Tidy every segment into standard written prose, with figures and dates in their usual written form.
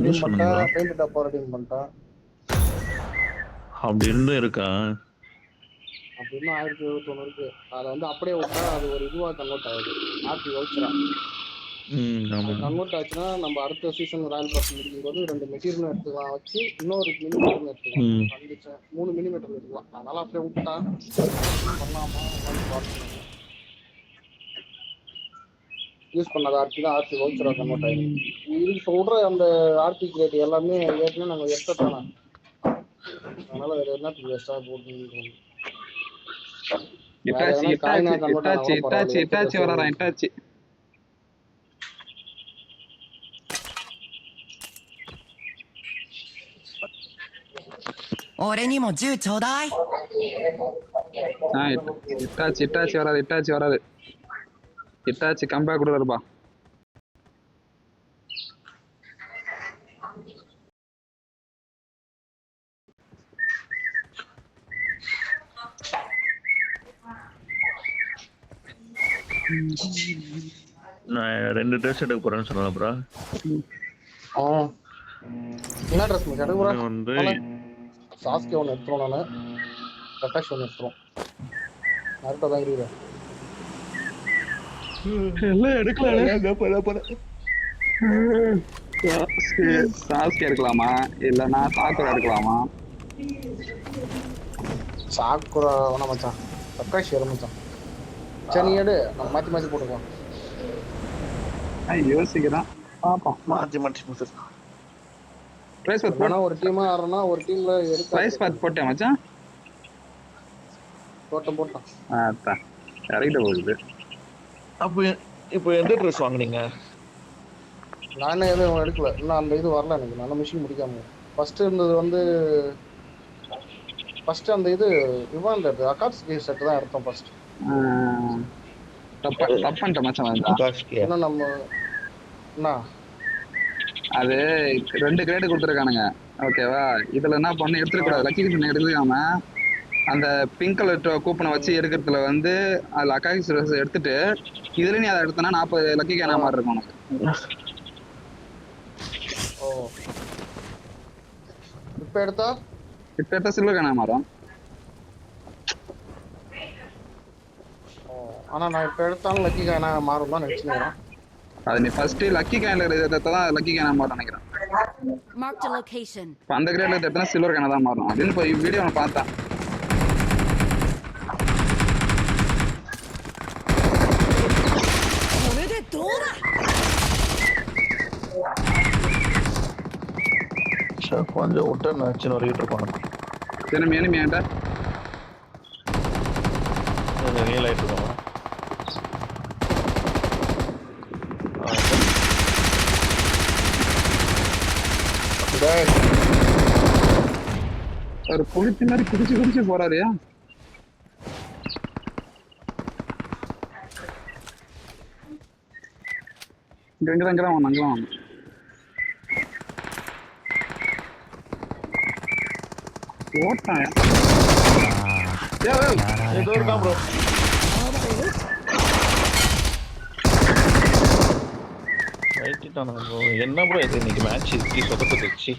Team பண்ணிட்டேன், paint டப்பா team பண்ணிட்டேன். அப்படி இருந்தும் இருக்கா? அப்படின்னு 1071 இருக்கு. அதை வந்து அப்படியே விட்டா அது ஒரு இதுவா கன்வெர்ட் ஆகுது. ஆர்பி வவுச்சரா கன்வெர்ட் ஆச்சுன்னா நம்ம அடுத்த சீசன் ராயல் பாஸ் முடிக்கும்போது 2 மெட்டீரியல் எடுத்துக்கலாம் வச்சு இன்னொரு மினிமீட்டர் எடுத்துக்கலாம். 3 மினிமீட்டர் எடுத்துக்கலாம். அதனால அப்படியே விட்டா பண்ணலாமா யூஸ் பண்ணாத ஆர்பி தான் ஆர்பி வவுச்சரா கன்வெர்ட் ஆகிடும். இப்போ விடுற அந்த ஆர்பி கிரேட் எல்லாமே ஏற்கனவே நாங்கள் எடுத்துட்டானா, அதனால வேற என்னத்துக்கு வேஸ்டா போட்டு இட்டாச்சி வரான். இட்டாச்சி 俺にも銃ちょうだい。இட்டாச்சி வராது. இட்டாச்சி கம்பேக் கொடுறாருப்பா. நான் 2 ட்ரெஸ் எடுக்க போறேன்னு சொன்னேன். அப்புறம் என்ன ட்ரெஸ் எடுக்க போறேன் வந்து சாஸ்கே ஒன்று எடுத்துரும். நான் கட்டாஷ் ஒன்று எடுத்துரும். நருட்டோ தான் இருக்கீங்க எல்லாம் எடுக்கலாம். சாஸ்கே எடுக்கலாமா இல்லைன்னா சாக்குரா எடுக்கலாமா? சாக்குரா வேணா மச்சான், கட்டாஷ் ஏற மச்சான். சரி நீ எடு, நம்ம மாற்றி மாற்றி போட்டுக்கலாம். யோசிக்கிறான் பாப்போம். மாற்றி பிரைஸ் பாத் போனா ஒரு டீமா ஆறனா ஒரு டீம்ல எடுக்க. பிரைஸ் பாத் போட்டேன் மச்சான். போட்டான். அதான் கரெக்டா போகுது. அப்போ இப்போ எந்த ட்ரெஸ் வாங்குனீங்க? நானே எதுவும் எடுக்கல, இன்னும் அந்த இது வரல எனக்கு. நல்ல மிஷின் முடிக்காம ஃபர்ஸ்ட் இருந்தது வந்து ஃபர்ஸ்ட் அந்த இது இவான் அகாட்ஸ்கி செட் தான் எடுத்தோம் ஃபர்ஸ்ட். தப்பன்ட்ட மச்சான். என்ன நம்ம என்ன அது 2 கிரேட் கொடுத்துருக்கானுங்க. ஓகேவா, இதுல என்ன பண்ண எடுத்துக்கூடாது. லக்கி கிஷன் எடுத்துக்காம அந்த பிங்க் கலர் கூப்பனை வச்சு எடுக்கிறதுல வந்து அதுல அக்காக்ஸ் எடுத்துட்டு இதுல நீ அதை எடுத்தனா 40 லக்கி கேன மாதிரி இருக்கும் உனக்கு. இப்ப எடுத்தா சில்வர் கேன மாறும். ஆனா நான் இப்ப எடுத்தாலும் லக்கி கேன மாறும் தான் நினைச்சுக்கிறேன். அது நீ ஃபர்ஸ்ட் லக்கி கேன்ல எடுத்ததான் லக்கி கேன மாறும் நினைக்கிறேன். அந்த கிரேட்ல எடுத்தா சில்வர் கேன தான் மாறும் அப்படின்னு இப்போ வீடியோ நான் பார்த்தேன். கொஞ்சம் விட்டு நான் வரைக்கிட்டு இருப்பானு enemy ஆண்டா ரியல் ஆயிட்டு இருக்கோம். ஒரு புளிச்சு மாதிரி குடிச்சு போறாரு. இங்கதான் வாங்க. ஓட்டான் ஏதோ இருக்கான் ப்ரோ. என்ன ப்ரோ இது இன்னைக்கு மேட்ச் இப்படி சொதப்பட்டுச்சு.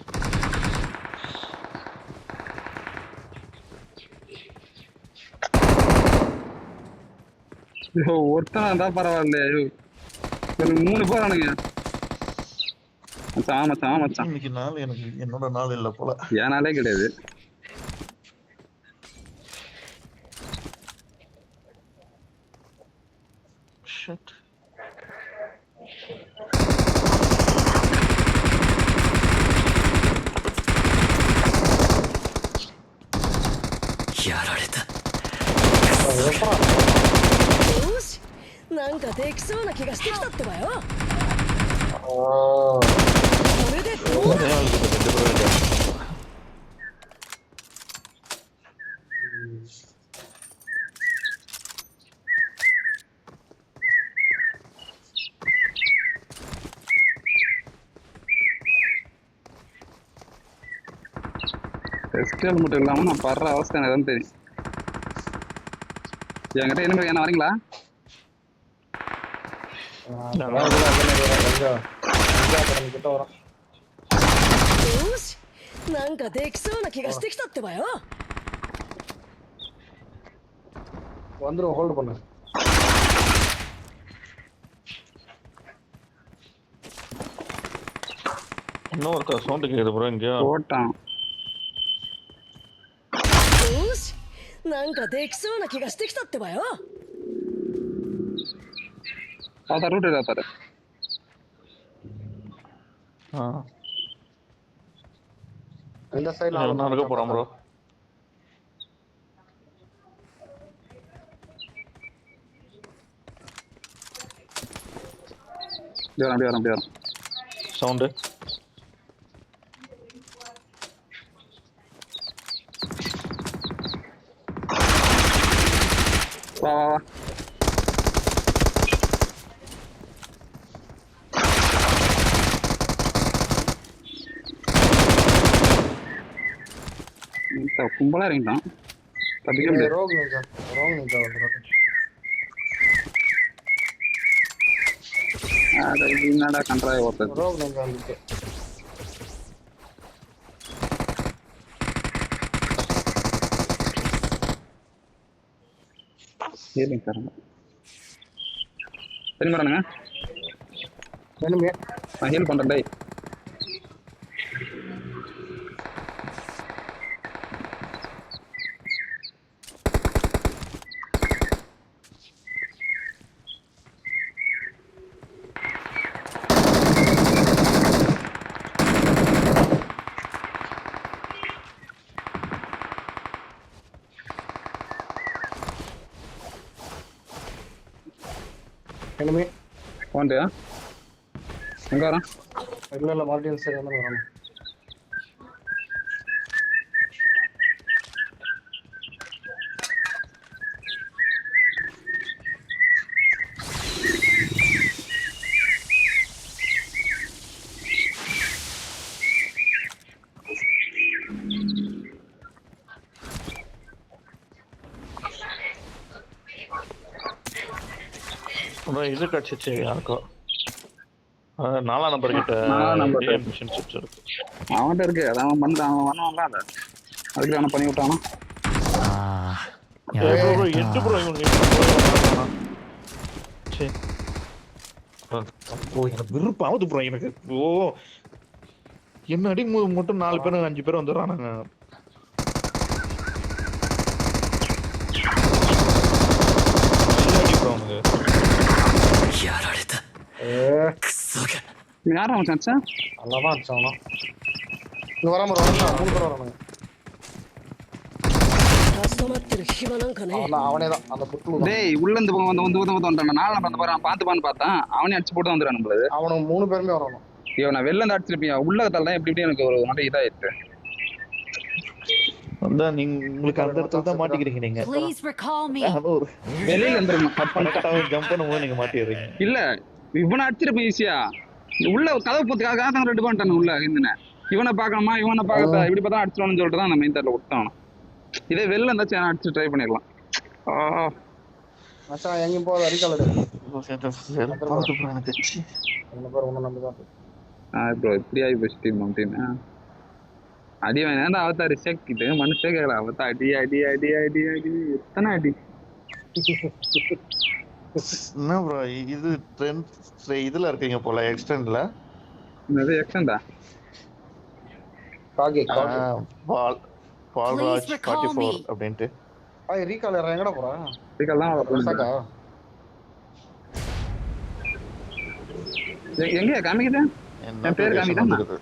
ஒருத்தனா இருந்தா பரவாயில்ல, 3 போறானுங்க. மச்சான் இன்னைக்கு நாள் எனக்கு என்னோட நாள் இல்ல போல. ஏனாலே கிடையாது.なんかできそうな気がしてきたってばよ。それでどうだ。ஃபெஸ்டிவல் மட்டும் இல்லாம நான் படுற அவஸ்தை எனக்கு தான் தெரியும். என்கிட்ட என்ன என்ன வரீங்களா? கிட்ட வரோம். よしなんかできそうな気がしてきたってばよ。 வந்துரும் ஹோல்ட் பண்ணு. இன்னும் ஒரு சவுண்ட் கேக்குது ப்ரோ இங்க. போட்டான். よしなんかできそうな気がしてきたってばよ。 தாத்தா ரூட் தாத்தா. இந்த சைடுல நான் இருக்க போறேன் ப்ரோ. அப்படியே வரும். சவுண்ட் வா வா வா. கும்பலா இறங்கிட்டான். தப்பிக்க முடியாது. ரோங் நிஞ்சா வந்துரும். என்னடா கண்ட்ராய் ஓட்டது. ரோங் நிஞ்சா வந்துச்சு. ஹீலிங் தரணும். சரி மேடங்க. எனிமே நான் ஹீல் பண்றேன் டேய். எனிமே போண்டியா? எங்க வரான்? இல்ல மார்டின் சரி வந்து வரணும். இது கட்சிச்சு யாருக்கோ 4ஆம் நம்பர் கிட்ட மிஷன் சிப்ஸ் இருக்கு. அவன்கிட்ட இருக்கு. அதான் பண்றான். அவன் பண்ணுவான்ல அதை. அதுக்கு அவனை பண்ணி விட்டானா? எட்டு ப்ரோ இவங்க எனக்கு விருப்பாவது ப்ரோ எனக்கு. என்ன அடி மட்டும் 4 பேர் 5 பேர் வந்துடுறானுங்க. யாரும் அவன் சாச்சா? அவ்வளோதான் அடிச்சானா. இங்க வராம வரணும். 3 பேர் வரணும். 立ち止まってる暇なんかね。 அவனே தான் அந்த புட்டு. டேய் உள்ள இருந்து வந்துட்டான். 4 நம்பர் பாரு. பாத்துப்பான்னு பார்த்தான். அவனே அடிச்சு போட்டு வந்துடுறான் நம்மளுக்கு. அவனுக்கு 3 பேருமே வரணும். ஐயோ நான் வெளில இருந்து அடிச்சிருப்பேன். உள்ள தள்ள எப்படி எனக்கு ஒரு மாதிரி இதாயிடுச்சு. அதான் நீங்க உங்களுக்கு அந்த இடத்துல தான் மாட்டிக்கிறீங்க நீங்க. Please recall me. வெளியில இருந்துரும். கட் பண்ணிட்டா ஜம்ப் பண்ணும்போது நீங்க மாட்டிடுறீங்க. இல்ல இவனை அடிச்சிருப்பேன் ஈஸியா. உள்ள கதவு போத்துக்காக ரெண்டு பண்ணிட்டானு உள்ள இருந்தேன். இவனை பார்க்கணுமா இவனை பார்க்கறதா இப்படி பார்த்தா அடிச்சிடணும்னு சொல்லிட்டு தான் நம்ம மெயின் தரல விட்டான். இதே வெளில இருந்தாச்சும் அடிச்சு ட்ரை பண்ணிடலாம். மச்சான் எங்கேயும் போகாத அடிக்கல. எனக்கு என்ன பேர் ஒன்று நம்பிதான். ப்ரோ இப்படி ஆகி போச்சு டீம் அப்படின்னு அடி வேணா அவத்தா ரிசெக்ட் மனுஷே கேட்கல. அவத்தா அடி அடி அடி அடி அடி எத்தனை அடி. என்ன ப்ரோ இது இதுல இருக்கீங்க போல எக்ஸ்டெண்ட்ல. இது எக்ஸ்டெண்டா? காகே பால்ராஜ் 44 அப்படின்ட்டு. ரீகால் எங்கடா போறா? ரீகால் தான் எங்க காமிக்குது? என் பேர் காமிக்குதா?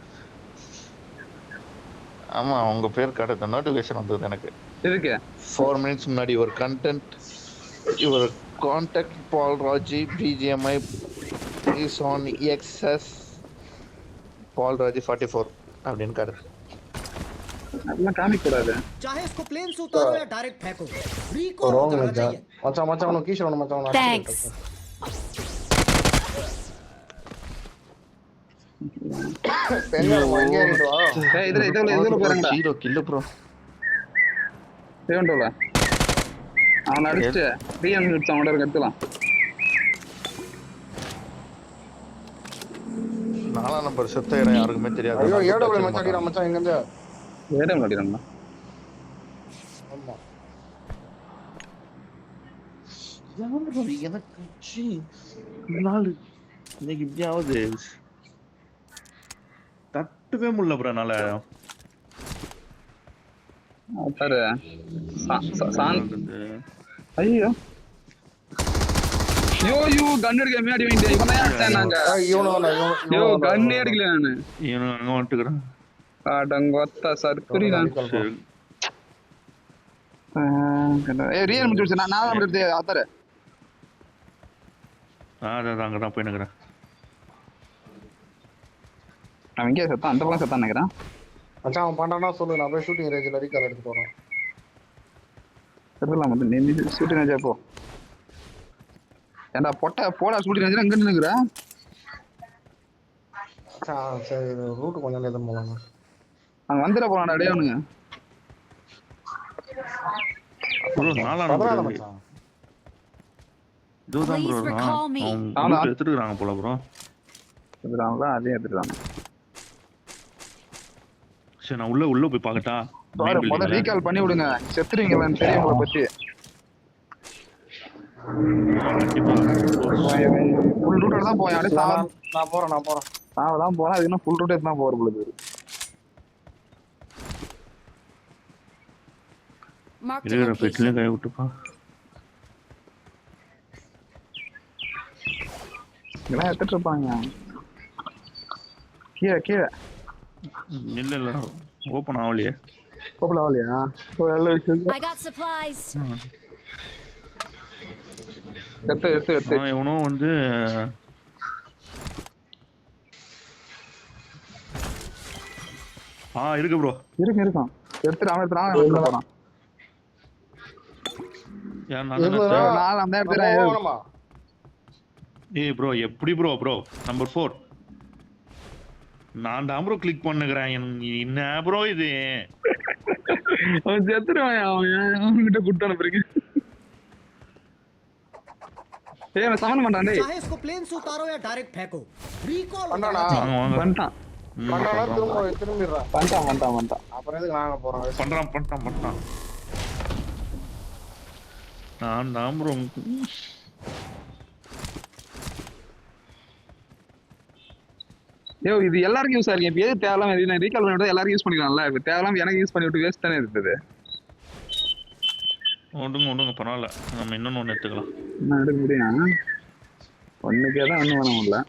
ஆமா உங்க பேர் காட்டுது. நோட்டிஃபிகேஷன் வந்தது எனக்கு. எதுக்கு? 4 minutes முன்னாடி ஒரு content your contact Paulraj BGMI is on XS Paulraj 44 அப்படின்னு காட்டுது. அதெல்லாம் காமிக்க கூடாது. चाहे इसको प्लेन से उतारो या डायरेक्ट फेंको, रिकॉल रोंग होना लग जा चाहिए। மச்சான் மச்சான் உனக்கு கீஷ் வேணும் மச்சான். Thanks. எங்க எங்க ஏறிட்டு வா. ஏய் இதுல போறாங்கடா. 0 கில் ப்ரோ. சேவன்டோல அவனை அடிச்சுட்டு டிஎம் அவனோட எடுத்துலாம். 4ஆம் நம்பர் செத்த இடம் யாருக்குமே தெரியாது. ஐயோ ஏடபிள்யூ மச்சான் அடிக்கிறான் மச்சான் இங்க இருந்து. வேடம் அடிக்கிறான்டா. ஆமா எனக்கு நாலு இன்னைக்கு இப்படியாவது தட்டவே முடியல ப்ரோ என்னால. பாரு ஐயோ யோ கன் எடுக்க மேடி வாங்கிட்டே இவன் தான் அடிச்சானாங்க. யோ கன் எடுக்கல நானு. இவனு அங்க வந்துட்டுக்கறான். அடங்கொத்த சர்க்குரி நான். ஏய் ரியல் முடிச்சு நான் தான் எடுத்து ஆத்தற. அதான் அங்க தான் போய் நிக்கிறேன். அவன் இங்கே செத்தான், அந்த பக்கம் செத்தான் நினைக்கிறேன். மச்சான் அவன் பண்றானா சொல்லு, நான் போய் ஷூட்டிங் ரேஞ்சில் ரீகால் எடுத்து போறேன். செத்துலாம் வந்து நீ ஷூட்டிங் ரேஞ்சா போ. ஏன்டா பொட்ட போடா ஷூட்டிங் ரேஞ்சில் எங்க நின்னுக்குற? மச்சான் சரி ரூட் கொஞ்சம் நேரம் போவாங்க. அங்க வந்துட போறான்டா டேய் அவனுங்க. ப்ரோ 4ஆம் நம்பர் மச்சான் இதுதான் ப்ரோ. அவன் எடுத்துறாங்க போல ப்ரோ. எடுத்துறாங்களா? அதே எடுத்துறாங்க. சரி நான் உள்ள போய் பார்க்கட்டா? முதல்ல ரீகால் பண்ணி விடுங்க. செத்துறீங்களான்னு தெரியும் உங்களை பத்தி. ஃபுல் ரூட்டோட தான் போய் அப்படியே நான் போறேன் தான் போறேன். அது இன்னும் ஃபுல் ரூட் எடுத்து தான் போற பொழுது. இருக்கிற பெட்லயும் கை விட்டுப்பா. இதெல்லாம் எடுத்துட்டு இருப்பாங்க. கீழே இல்ல ஓபன் ஆகலையே. ஓபன் ஆகலையா? I got supplies. எடுத்து இவனும் வந்து இருக்கு ப்ரோ. இருக்கும் எடுத்துட்டு அவன் போறான். ஏய் ப்ரோ எப்படி ப்ரோ நம்பர் 4 நான் தான் ப்ரோ கிளிக் பண்ணுகிறேன். என்ன ப்ரோ இது? அவன் செத்துருவான். அவன்கிட்ட குட்டு அனுப்புறீங்க. ஏய் நான் சமன் பண்றான் டேய். चाहे इसको प्लेन से उतारो या डायरेक्ट फेंको रिकॉल பண்ணானா பண்ணிட்டான். திரும்பிடுறான். பண்ணிட்டான். அப்புறம் எதுக்கு நாங்க போறோம்? பண்றான். நான் தான் ப்ரோ. ஏய் இது எல்லாருக்கும் யூஸ் ஆகும். எது தேவலாம் நான் ரீகால் பண்ணி விட்டு எல்லாரும் யூஸ் பண்ணிக்கலாம்ல. இப்போ தேவலாம் எனக்கு யூஸ் பண்ணி விட்டு வேஸ்ட் தானே இருக்குது. ஒண்ணுங்க பரவாயில்ல. நம்ம இன்னொன்னு எடுத்துக்கலாம். என்ன எடுக்க முடியும்? ஒண்ணுக்கே தான் ஒன்றும் பண்ண முடியல.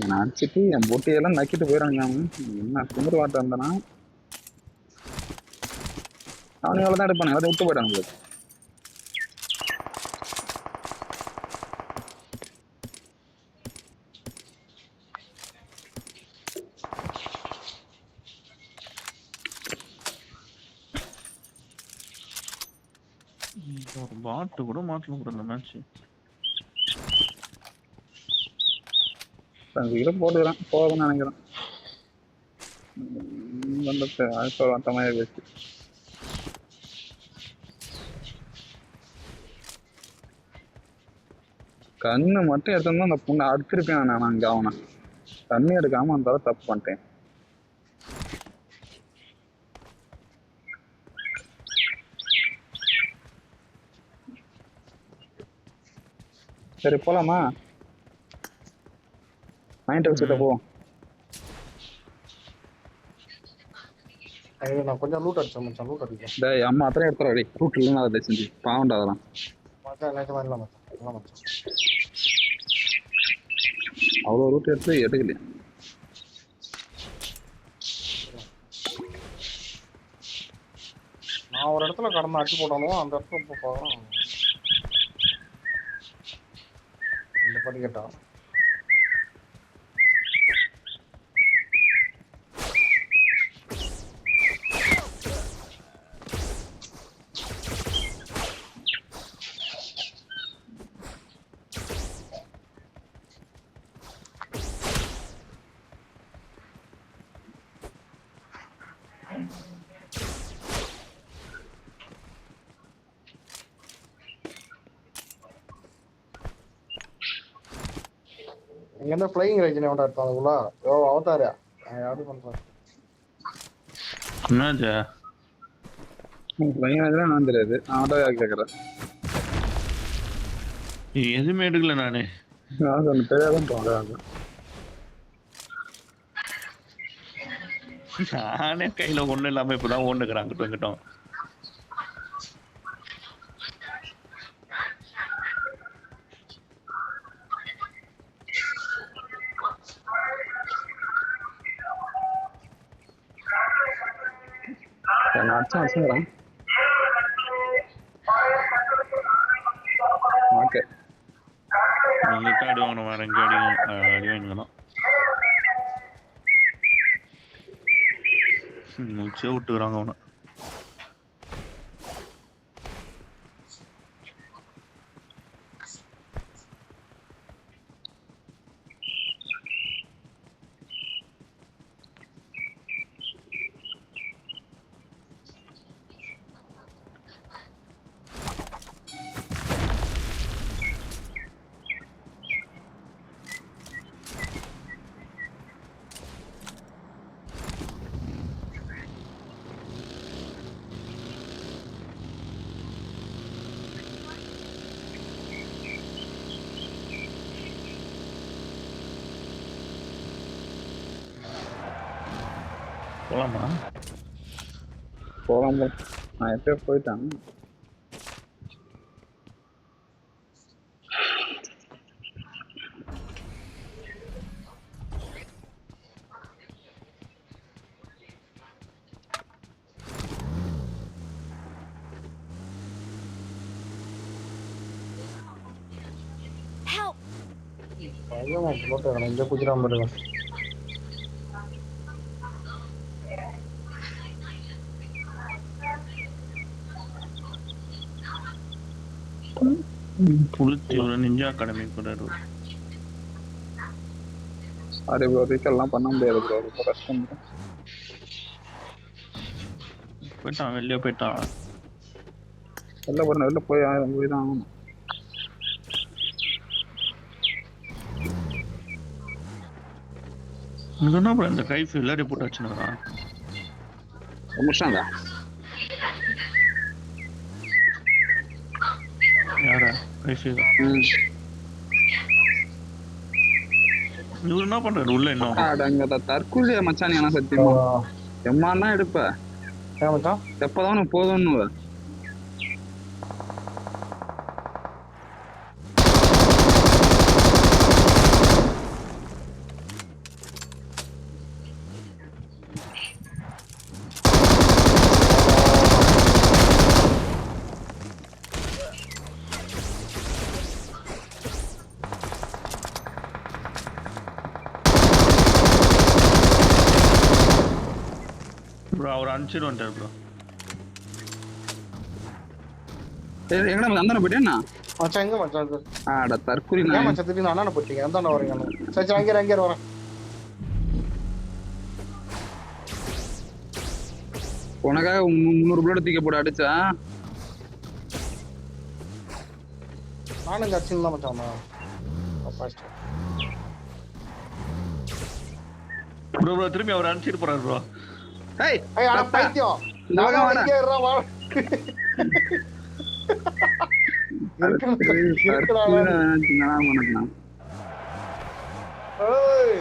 நான் அடிச்சுட்டு என் பொட்டியெல்லாம் நக்கிட்டு போயிடறாங்க. என்ன குமுறு வாட்டம் இருந்தானா அவனு எவ்வளோ தான் எடுப்பானு அதை விட்டு போயிட்டாங்க. ஒரு பாட்டு கூட மாற்றலாம் ப்ரோ இந்த மேட்ச். போட்டுக்கிறேன் போதும்னு நினைக்கிறேன். அந்தமாதிரி பேசி கண்ணு மட்டும் எடுத்திருந்தா அந்த பொண்ணை அடிச்சிருப்பேன். நான் அங்கே அவனை தண்ணி எடுக்காம அந்த தப்பு பண்ணிட்டேன். சரி போலாமா? மைண்ட் ஹவுஸ் கிட்ட போவோம். நான் கொஞ்சம் லூட் அடிச்சேன் மச்சான். லூட் அடிச்சேன். டேய் அம்மா அத்தனை எடுத்துறா டேய். ரூட் இல்லைன்னா அதை செஞ்சு பாவண்டா அதெல்லாம். மச்சான் நினைச்ச மாதிரி இல்லை மச்சான். அவ்வளோ ரூட் எடுக்கலையா? நான் ஒரு இடத்துல கடந்து அடிச்சு போட்டாலும் அந்த இடத்துல இப்போ போகிறோம். இந்த படிக்கட்டா இங்க இருந்து ஃப்ளையிங் ரேஞ்ச் எவன்டா எடுத்தான் அதுக்குள்ள அவதாரியா யாரும் பண்றேன் என்னாச்சா நான் தெரியாது ஆட்டோ கேட்கறேன் எதுவுமே எடுக்கல நானு தெரியாதுன்னு தோணுறாங்க நானே கையில ஒண்ணு இல்லாம இப்பதான் ஓண்டுக்கிறேன் அங்கிட்டும் இங்கிட்டும் ஓகே நீங்க அடி வாங்கணும் வேற எங்க அடி வாங்கணும் மூச்சே விட்டுக்கிறாங்க அவனை போலாமா போகலாம் நான் எப்பயோ போயிட்டேன் இங்க குதிராம இருக்க புளுத்தியோட நிஞ்சா அகாடமி கூட அது ப்ரோ ரீசெல்லாம் பண்ண முடியாது ப்ரோ ரொம்ப கஷ்டம் போயிட்டான் வெளியே போயிட்டான் வெளில போய் போய் தான் ஆகணும் என்ன ப்ரோ இந்த கைஃப் எல்லா ரிப்போர்ட் ஆச்சுன்னா முடிச்சாங்க யாரா கைஃப் இவரு என்ன பண்றாரு உள்ள என்ன தற்கொலையா மச்சான் ஏன்னா சத்தியமா எம்மான்னா எடுப்ப எப்பதான் உனக்கு போதும்னு ப்ரோ அவர் அனுப்பிச்சிட்டு வந்துட்டார் ப்ரோ எங்கடா அந்தான போயிட்டேன்னா மச்சான் எங்க மச்சான் ஆடா தற்கொலை ஏன் மச்சான் திடீர்னு அண்ணா போட்டீங்க எந்தாண்ட வரீங்க சரி சரி அங்கே வரேன் உனக்காக 300 புல்லட் தூக்கி போட்டு அடிச்சா நானும் இங்க அடிச்சுன்னு தான் மச்சான் ப்ரோ ப்ரோ திரும்பி அவர் அனுப்பிச்சிட்டு போறாரு ப்ரோ ஏய் ஏய் அட பைத்தியம் நான் இங்கே இருடா வா ஏய்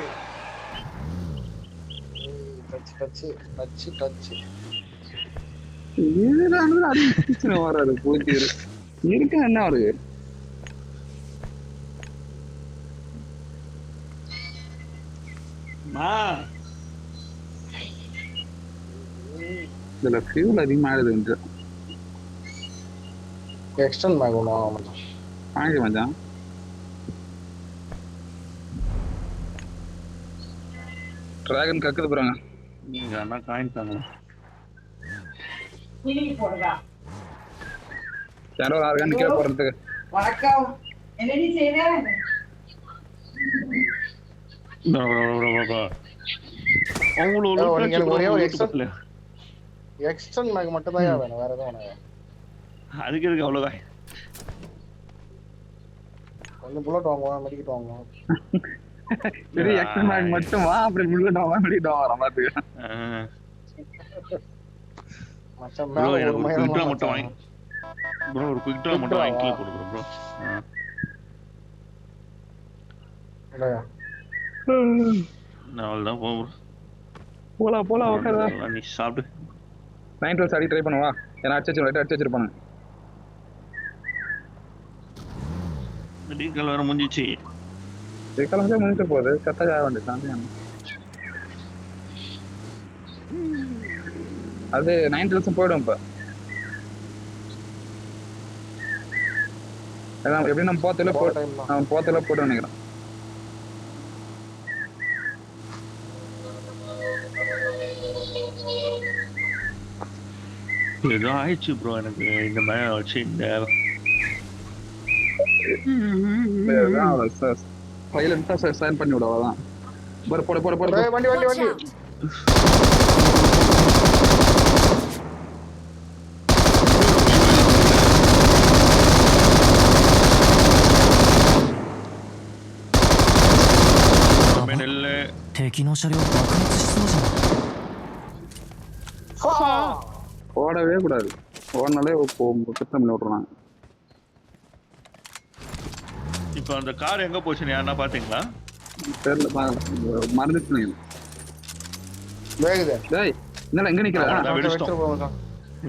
டச் வராது பூத்திரு இருக்கு என்ன வருது இதுல ஃபியூல் அதிகமாகுது எக்ஸ்டெண்ட் ஆகணும் மச்சான் வாங்கி மச்சான் டிராகன் கக்குது போறாங்க நீங்க அண்ணா காயின் தாங்க யாரோ ஆர்கான் நிக்கிற போறதுக்கு வணக்கம் என்னடி செய்ற ஒரே ஒரு எக்ஸ்டெண்ட் மேக் மட்டும் தான் வேணும் வேற எதுவும் வேணாம் அதுக்கு இருக்கு அவ்வளவுதான் கொஞ்சம் புல்லட் வாங்குவோம் மெடிக்கெட் வாங்குவோம் சரி எக்ஸ்டன் பேக் மட்டும் வா, அப்புறம் புல்லட் வா பண்ணிட்டோம் வர மாதிரி. மச்சான் ப்ரோ மேல எனக்கு ஒரு ஒரு மயிரம் குயிக்ட்ரா தான் மட்டும் மச்சான். வாங்கி ப்ரோ, ஒரு குயிக்ட்ரா மட்டும் வாங்கி கீழே போடு ப்ரோ. இல்லையா? அவ்வளோதான் போ ப்ரோ. போலாம் உட்காருதா. நீ சாப்பிடு. 912 அடி ட்ரை பண்ணுவா. ஏன்னா அடிச்சு வச்சிருப்பானு. டீக்கல் வேற முடிஞ்சிச்சு. கிளம்பி முடிஞ்சிட்டு போகுது. கரெக்டாக ஆக வேண்டியது. அது 912 போயிடும் இப்போ. எப்படி நம்ம போத்துல போட்டு நினைக்கிறோம். ஏதோ ஆயிடுச்சு ப்ரோ எனக்கு இந்த மாதிரி வச்சு இந்த சைலண்டா சைன் பண்ணி விட அவ்வளவுதான். போட வண்டி Watch out! நெல்லு 敵の車両爆発しそうじゃん。 ஓடவே கூடாது. ஓடனாலே கிட்ட பண்ணி விட்டுறாங்க. இப்போ அந்த கார் எங்க போச்சுன்னு யாருன்னா பாத்தீங்களா? தெரியல, மறந்துச்சு. வேகுது. டேய் என்னடா எங்க நிக்கிறா?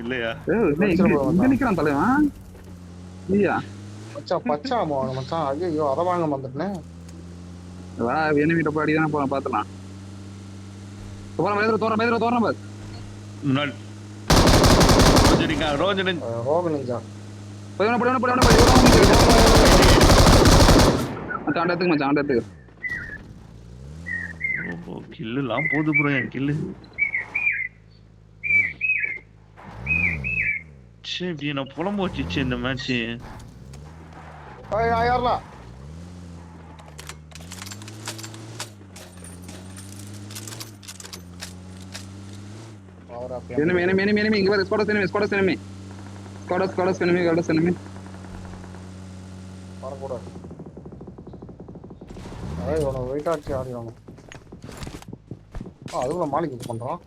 இல்லையா? எங்க நிக்கிறான் தலைவன்? இல்லையா மச்சான் பச்சா மச்சான். ஐயோ அதை வாங்க வந்துட்டேன். வா, எனிமிட்ட போய் அடிதானே போலாம், பாத்துலாம். தோறேன் பாரு. முன்னாடி ரோஜனிங் ரோகனிஞ்சா மச்சான். கில்லுலாம் போது ப்ரோ. என் கில்லு சரி நான் புலம்பு வச்சிச்சு இந்த மேட்ச். யாரெல்லாம் enemy இங்க பாரு. ஸ்குவாட்ஸ் enemy வரக்கூடாது. இவனை வெயிட் ஆச்சு ஆடிடணும். அதுக்குள்ள மாலிக் இது பண்றான்.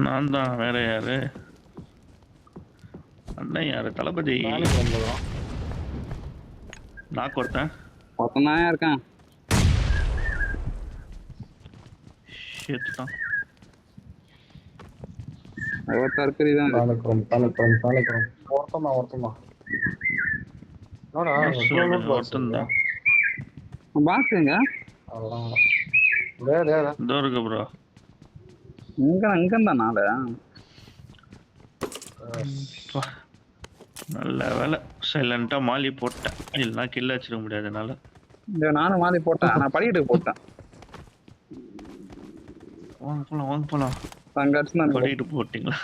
நான் தான், வேற யாரு அண்ணன் யாரு? தளபதி நான் கொடுத்தேன். ஒருத்தன் இருக்கான். சேர்த்துட்டான். பாக்குங்க ப்ரோ. இங்க நாள நல்ல வேலை சைலண்டா மாலி போட்டேன். இல்லைன்னா கில்ல வச்சிருக்க முடியாதுனால நானும் மாலி போட்டேன். நான் படிக்கிட்டு போட்டேன். வாங்க போலாம். படிக்கிட்டு போட்டீங்களா?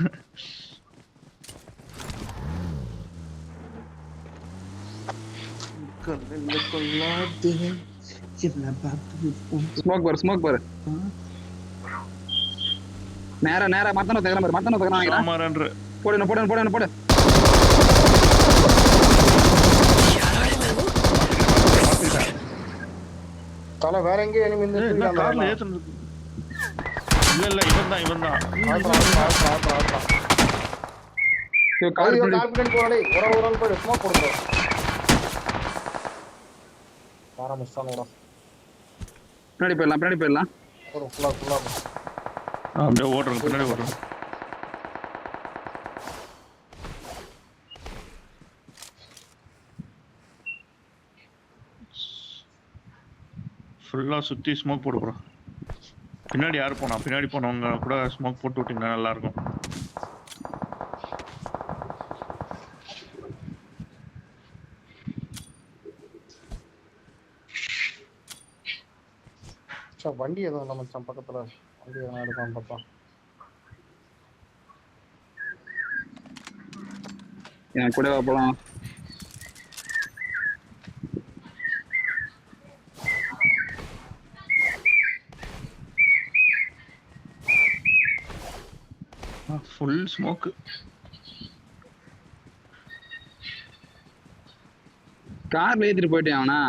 ஸ்மோக் பாரு. நேரா மத்தன தகறான். போடு. தல வேற எங்க எனிமி இல்ல இவன் தான். கான்ஃபிடன்ட் போறடே. ஒரு போய் ஸ்மோக் போடு. ஆரம்பிச்சானோடா. பின்னாடி போயிடலாம். ஒரு ஃபுல்லா அப்படியே ஓடுறோம். பின்னாடி ஓடுறோம். ஃபுல்லா சுத்தி ஸ்மோக் போடு ப்ரோ. பின்னாடி யார் போனா? பின்னாடி போனவங்க கூட ஸ்மோக் போட்டு விட்டீங்கன்னா நல்லா இருக்கும். வண்டி எதுவும் இல்லை மச்சான் பக்கத்துல. வண்டி எதனா எடுக்காம பார்த்தா என் கூட போலாம். Full smoke. கார்ல ஏத்திட்டு போயிட்டேன் அவனா.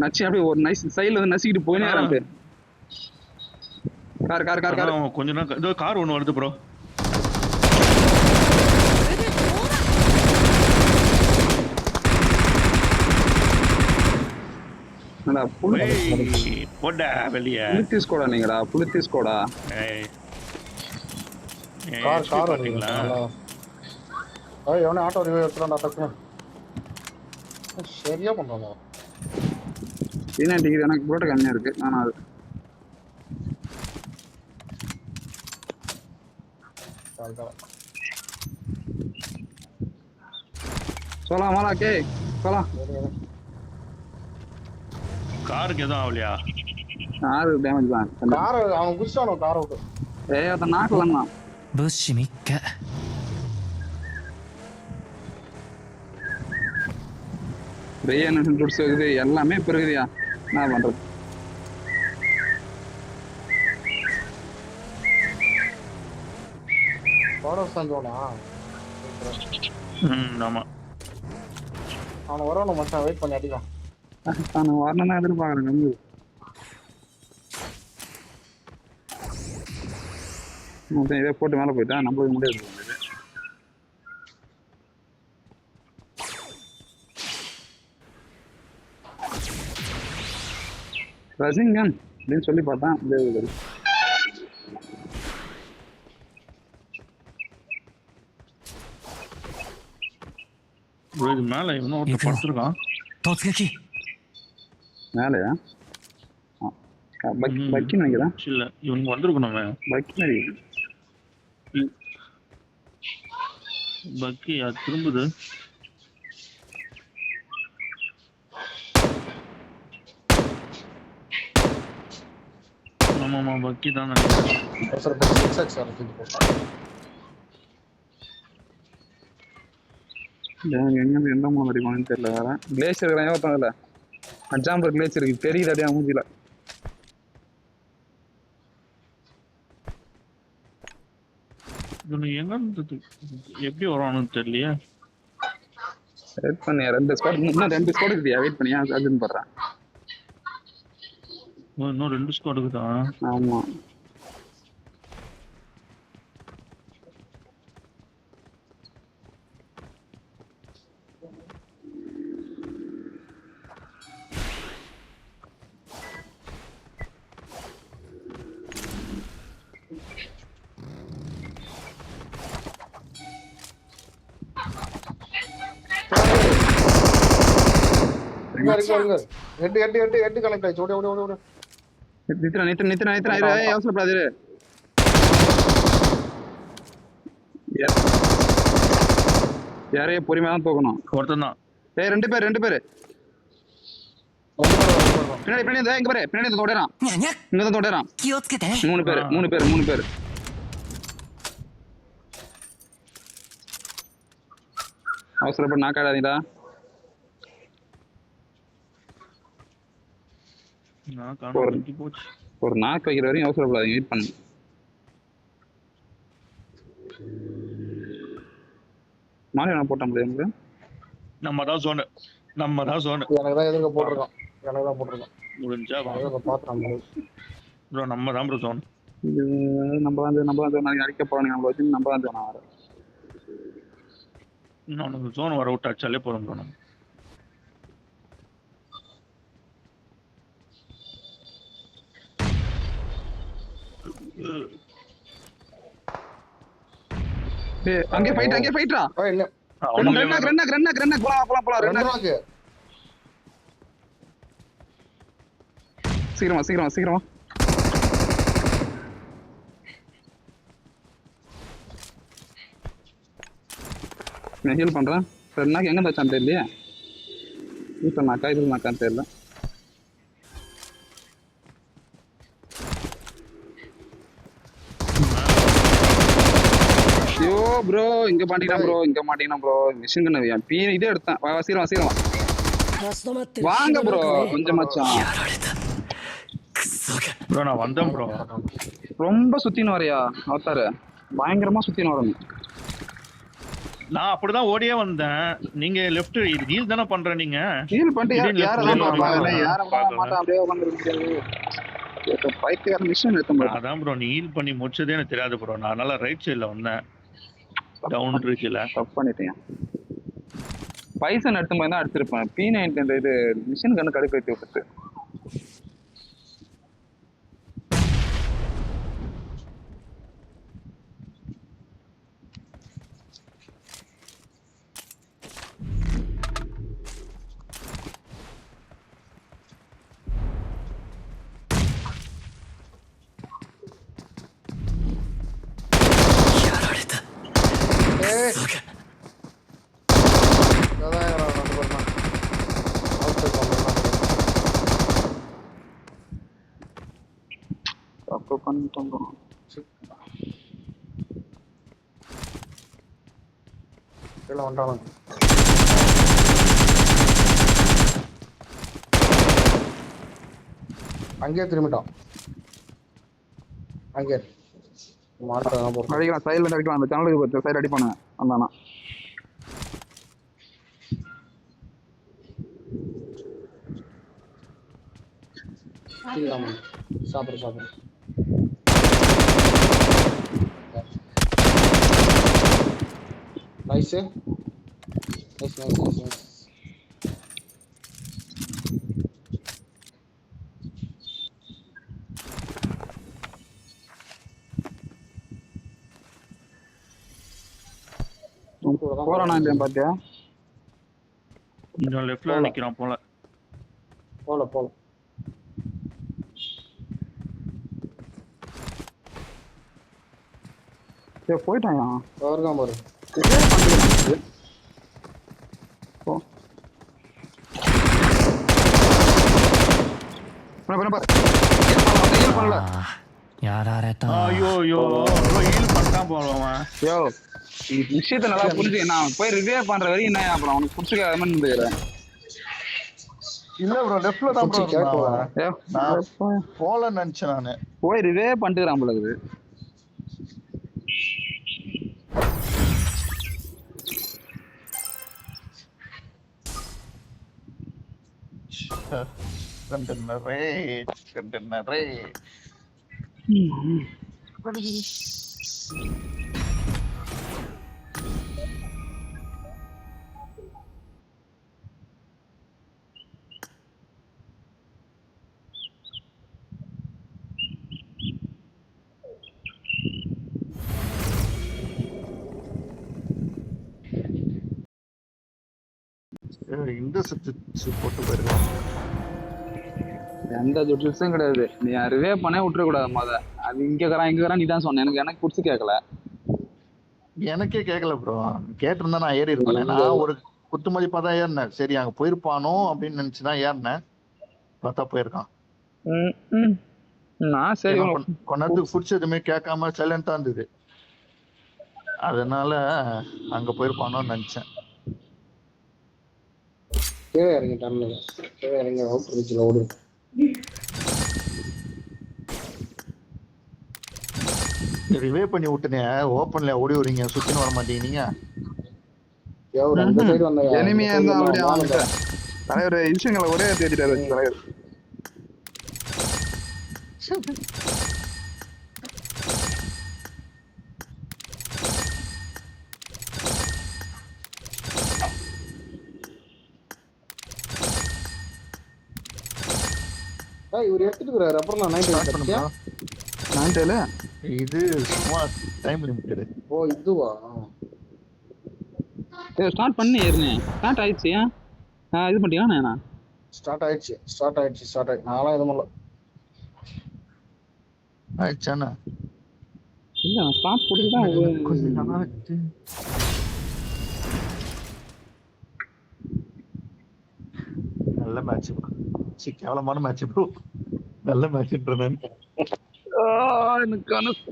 நச்சு அப்படியே ஒரு நைஸ் சைடுல வந்து நசிக்கிட்டு போயினே அப்படியே. கார் கார் கார் கார் கொஞ்ச நேரம் இதோ கார் ஒன்று வருது ப்ரோ. போடா வெளியே. புலித்திஸ் கோடா நீங்கடா, புலித்திஸ் கோடா. கார் கார் பாத்தீங்களா? எவனே ஆட்டோ ரிவைவ் எடுத்துறான்டா டக்குனு. சரியா பண்றாங்க. என்ன டிகிரி எனக்கு புரோட்ட கம்மியா இருக்கு. நான் அது சொல்லலாம் மாலா கே சொல்லலாம். காருக்கு எதுவும் ஆகலையா? காரு டேமேஜ் தான். கார் அவன் குடிச்சானோ கார் விட்டு. அத நாக்கலன்னா 物資3日 பிரியாணி ஃப்ரூட்ஸ் இருக்குது எல்லாமே இப்போ இருக்குதுயா. என்ன பண்றது? பாடஸ் சந்தோனா. ஆமா. அவனை வரணும் மச்சான், வெயிட் பண்ணி அடிக்கலாம். நான் வரணும் தான் எதிர்பார்க்குறேன். கம்மி மொத்தம் இதே போட்டு மேலே போயிட்டா நம்மளுக்கு முடியாது. ரசிங்கன் அப்படின்னு சொல்லி பார்த்தேன். இது மேல இன்னும் ஒருத்தர் படுத்துருக்கான். 突撃 மேலையா? பக்கி நினைக்கிறேன். இல்ல இவனுக்கு வந்திருக்கணுமே. பக்கி மாதிரி பக்கி அது திரும்புது. ஆமாமா பக்கி தான் நினைக்கிறேன். சார் பஸ் 6x சார் தூக்கி போட்டான். எங்க எந்த மூலம் அடிப்பான்னு தெரியல. வேற கிளேசியர் இருக்கிறாங்க ஒருத்தன் இல்லை. அஜாம்பர் கிளேசியர் இருக்கு தெரியுது அப்படியே மூஞ்சில. எங்க எப்படி வருவானு தெரியலையே. வெயிட் பண்ணியா 2 ஸ்குவாட் இன்னும் 2 ஸ்குவாட் இருக்குதியா. வெயிட் பண்ணியா அதுன்னு பண்றேன். இன்னும் 2 ஸ்குவாட் இருக்குதா? ஆமா. ஹெட் கனெக்ட் ஆயிச்சு. ஓடி ஓடி ஓடி ஓடி. நித்ரா அவசரப்படாது. யாரையே பொறுமையா தான் தூக்கணும். ஒருத்தன் தான். 2 பேர் பின்னாடி பின்னாடி இங்க பாரு. பின்னாடி தோடறான். இங்க தான் தோடறான். 気をつけてね 3 பேர் அவசரப்பட்டு நாக்காடாதீடா. ஒரு நாக்கு வைக்கிற வரையும் அவசரப்படாதீங்க. வெயிட் பண்ணுங்க. மாலை நான் போட்ட முடியாது. நம்ம தான் சோனு. எனக்கு தான் எதுக்கு போட்டிருக்கான். முடிஞ்சா பாத்துறோம் ப்ரோ. நம்ம தான் ப்ரோ சோனு. நம்ம தான் நாளைக்கு அடிக்க போறாங்க. நம்மள வச்சு நம்ம தான் நான் வரேன். இன்னும் சோன் வர விட்டு அடிச்சாலே போதும் ப்ரோ. நம்ம அங்கே ஃபைட்ரா. ரென்னா போலாம். சீக்கிரமா நான் ஹீல் பண்றேன். ரென்னாக்கு எங்க வச்சான் தெரியலையே. இப்ப நாக்கான்னு தெரியல. ஐயோ ப்ரோ இங்க மாட்டீங்கன்னா ப்ரோ மிஷின் கண்ணு பீ இதே எடுத்தேன். சீக்கிரம் வாங்க ப்ரோ. கொஞ்சம் மச்சான் ப்ரோ நான் வந்தேன் ப்ரோ. ரொம்ப சுத்தின்னு வரையா அவத்தாரு. பயங்கரமா சுத்தின்னு வரணும். நான் அப்படிதான் ஓடியே வந்தேன். நீங்க லெஃப்ட் ஹீல் தானே பண்ற நீங்க? ஹீல் பண்ணிட்டு திடீர்னு யார left தான் lane பாப்பா வரீங்க. யார பார்க்கல. மாட்டா அப்படியே உட்கார்ந்திருக்கீங்க. பைத்தியக்கார மிஷன் எடுத்து போறேன். அதான் ப்ரோ நீ ஹீல் பண்ணி முடிச்சதே எனக்கு தெரியாது ப்ரோ. நான் அதனால ரைட் சைடுல வந்தேன். டவுன் இருக்குல. தப்பு பண்ணிட்டேன். பைசன் எடுத்து போய் தான் அடிச்சிருப்பேன். P90 இந்த இது மிஷின் கண்ணு கடுப்பு ஏத்தி விட்டுட்டு. தப்பு பண்ணிட்டோம் bro. கீழே வந்துட்டானுங்க. அங்கேயே திரும்பிட்டான். அங்கே மாட்டான் போறோம். அடிக்கலாம் சைடுல அடிக்கலாம். அந்த சேனலுக்கு பத்து சைடு அடிப்பானு வந்தானா. சாப்பிடு சாப்பிடு. Nice nice nice nice nice. போறானா இல்லையா பாத்தியா? இன்னும் லெஃப்ட்ல நிக்கிறான் போல. போல போல. போயிட்டாங்க. வருதான் பாரு. ஐயோ ஐயோ ஹீல் பண்ணிட்டான் போலவன். யோ விஷயத்த நல்லா புரிஞ்சு நான் போய் ரிவ்யூ பண்ற வரையும் என்ன அப்புறம் அவனுக்கு புடிச்சுக்காத மாதிரி இருந்துக்கிறேன். இல்ல ப்ரோ லெஃப்ட்ல தான் ப்ரோ இருந்தான். நான் போல நினைச்சேன் நானு. போய் ரிவ்யூ பண்ணிட்டுறான் போல இருக்குது. கண்டனரே இந்த சுத்து போட்டு போயிருக்கான். எந்த ட்ரிப்ஸும் கிடையாது. நீ ரிவ்யூ பண்ணே விட்டுறக்கூடாது. அது இங்க நீ தான் சொன்ன. எனக்கு புடிச்சு கேட்கல. எனக்கே கேட்கல ப்ரோ. கேட்டிருந்தா நான் ஏறி இருப்பேன். நான் ஒரு குத்து மதிப்பா தான் ஏறினேன். சரி அங்க போயிருப்பானோ அப்படின்னு நினைச்சுதான் ஏறினேன். பார்த்தா போயிருக்கான். நான் சரி கொஞ்ச நேரத்துக்கு புடிச்சு எதுவுமே கேட்காம சைலண்டா இருந்தது. அதனால அங்க போயிருப்பானோன்னு நினைச்சேன். கீழே இறங்கிட்டான்னு கீழே இறங்கி அவுட் ரீச்சில் ஓடு. ரிவே பண்ணி விட்டுனே ஓப்பன்ல ஓடி வரீங்க. சுத்தின்னு வர மாட்டேங்கிறீங்க. அந்த சைடு வந்த எனிமியா இருந்தா அப்படியே வாங்க. தலைவர் இன்ஷங்களை ஒரே தேடிட்டாரு தலைவர். இவர் எடுத்துட்டு இருக்காரு. அப்புறம் நான் நைட் இது சும்மா டைம் லிமிட்டட். ஓ இதுவா? ஸ்டார்ட் பண்ணி ஏறுனே. ஸ்டார்ட் ஆயிடுச்சு. இது பண்ணியா நான் ஸ்டார்ட் ஆயிடுச்சு. நான்லாம் எதுவும் இல்லை. ஆயிடுச்சானா இல்ல நான் ஸ்டார்ட் போட்டுதான் கொஞ்சம் நல்லா இருக்கு. நல்ல மேட்ச் ப்ரோ. கேவலமான மேட்ச் ப்ரோ. நல்ல மேட்ச்ன்றேன். எனக்கு கனசு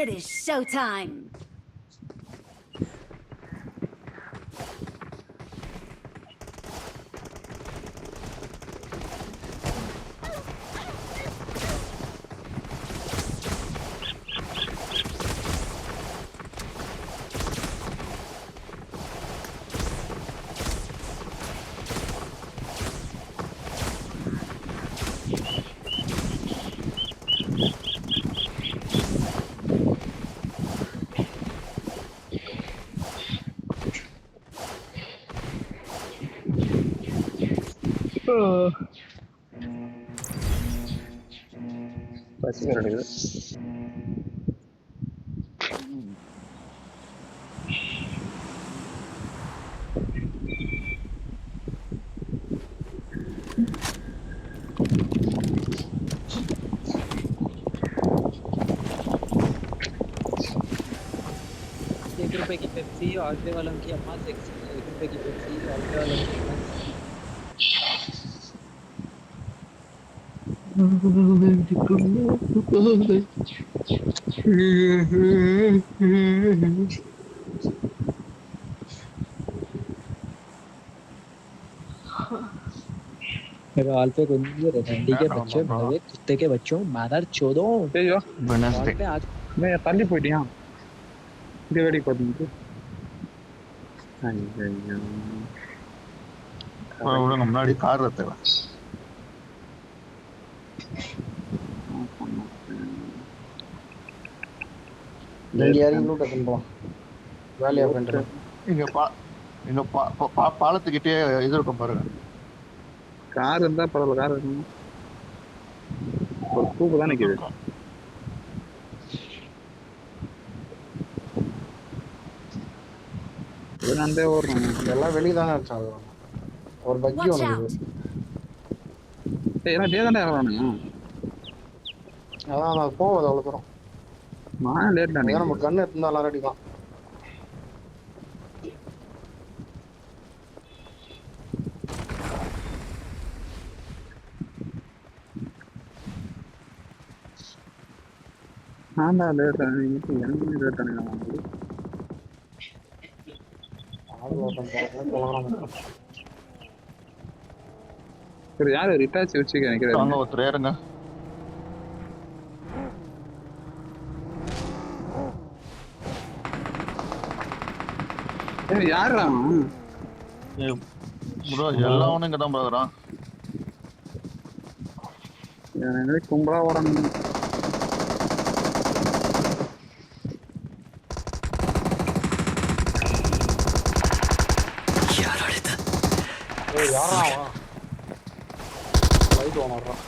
It is showtime. பசி வேற எடுக்குது. ₹1 की पेप्सी ऑर्डर वालों की अम्मा सेक्सी ₹1 की पेप्सी ऑर्डर वालों की अम्मा रॉल पे गुंजी रंडी के बच्चे भागे कुत्ते के बच्चों मादर चोदों ஐயோ रॉल पे आज நான் தள்ளி போயிட்டியா இங்க வெடி போட்டு ஐயோ அவ்வளோ முன்னாடி கார் தேவை. இங்க யாரையும் லூட் அட்டன் போலாம் வேலையா பண்றேன். இங்க பாலத்துக்கிட்டே இது இருக்கும் பாருங்க. கார் இருந்தா பரவாயில்ல, கார் இருக்கணும். ஒரு கூப்பு தான் நிக்குது. இதே ஓடுறோம் எல்லாம் வெளியே தானே வச்சாங்க. ஒரு பக்கி Watch ஒன்று out! ஏன்னா டே தானே இறங்குறானுங்க. அதான் அது போகாது அவ்வளோ தூரம். நான் லேட் தான் நம்ம கண்ணு இருந்தா எல்லாம் அடிக்கலாம். ஆண்டா லேட் எனக்கு லேட் தானே. சரி யாரு ரிட்டாச் வச்சுக்க நினைக்கிறேன். அங்க ஒருத்தர் ஏறுங்க. யாருடா ப்ரோ எல்லாவனும் இங்க தான் பாக்குறான். எனக்கு கும்பலா ஓடணும். யாரா லைட் ஓன் ஆடுறான்.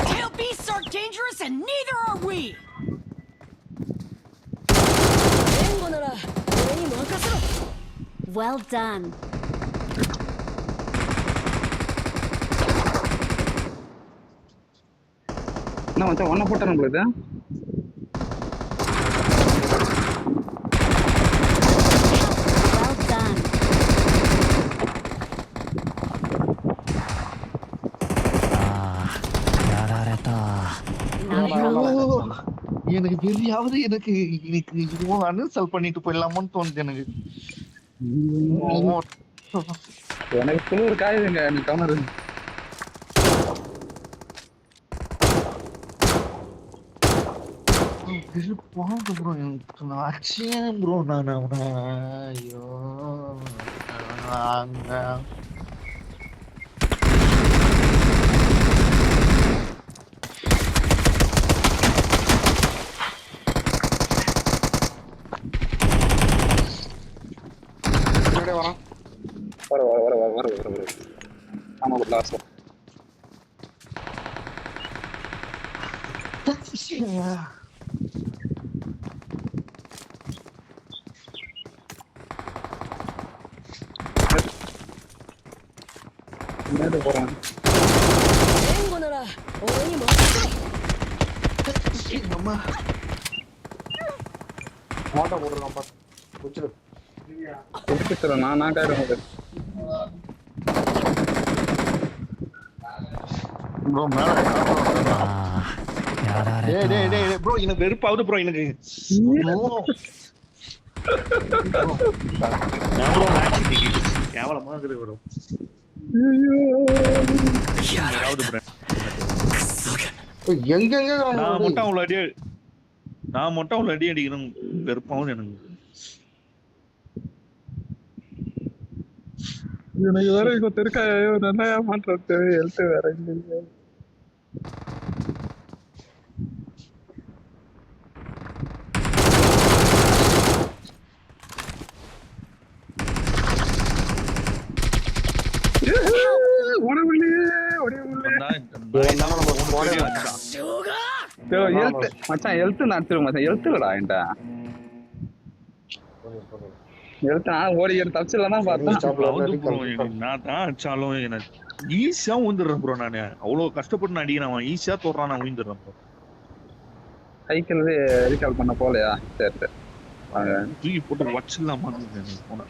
Tail beasts are dangerous and neither are we! Well done. என்ன மச்சான் ஒன்ன போட்டா நம்மளுக்கு Well done. எனக்கு வெறியாவது எனக்கு அன்இன்ஸ்டால் பண்ணிட்டு போயிடலாமான்னு தோணுது எனக்கு. எனக்கு குளிர் காயுதுங்க எனக்கு கவனம். ப்ரோ எனக்கு நான் அடிச்சேன் ப்ரோ நான் அவனை. ஐயோ அங்க வரான். வர ஆமா லாஸ்ட் மேல போறான். மாட்டை போட்டுருக்கான் பாத்து குச்சிரு. குடிச்சிட்டு நான் காயிடும் ப்ரோ மேல டேய் ப்ரோ எனக்கு வெறுப்பாவுது ப்ரோ எனக்கு. கேவலமா இருக்குது ப்ரோ. எங்க நான் மட்டும் அவ்வளோ அடி அடிக்கணும் வெறுப்பாவும் எனக்கு. எனக்கு வேற இங்க திருக்காயோ நல்லா ஏமாற்றது எழுத்து வேற இல்லையா. எழுத்து மச்சான், எழுத்து நடிச்சிருக்க மச்சான், எழுத்து இல்லடா என்கிட்ட. எழுத்து நான் ஓடி தப்பிச்சிடலாம் தான் பார்த்தேன். நான் தான் அடிச்சாலும் எனக்கு ஈஸியா ஊந்துடுறேன் ப்ரோ. நானு அவ்வளவு கஷ்டப்பட்டு நான் அடிக்கிறேன், அவன் ஈஸியா தோறான், நான் ஊந்துடுறேன் ப்ரோ. சைக்கிள் ரீகால் பண்ண போலையா? சரி சரி தூக்கி போட்டு வச்சிடலாமா போன.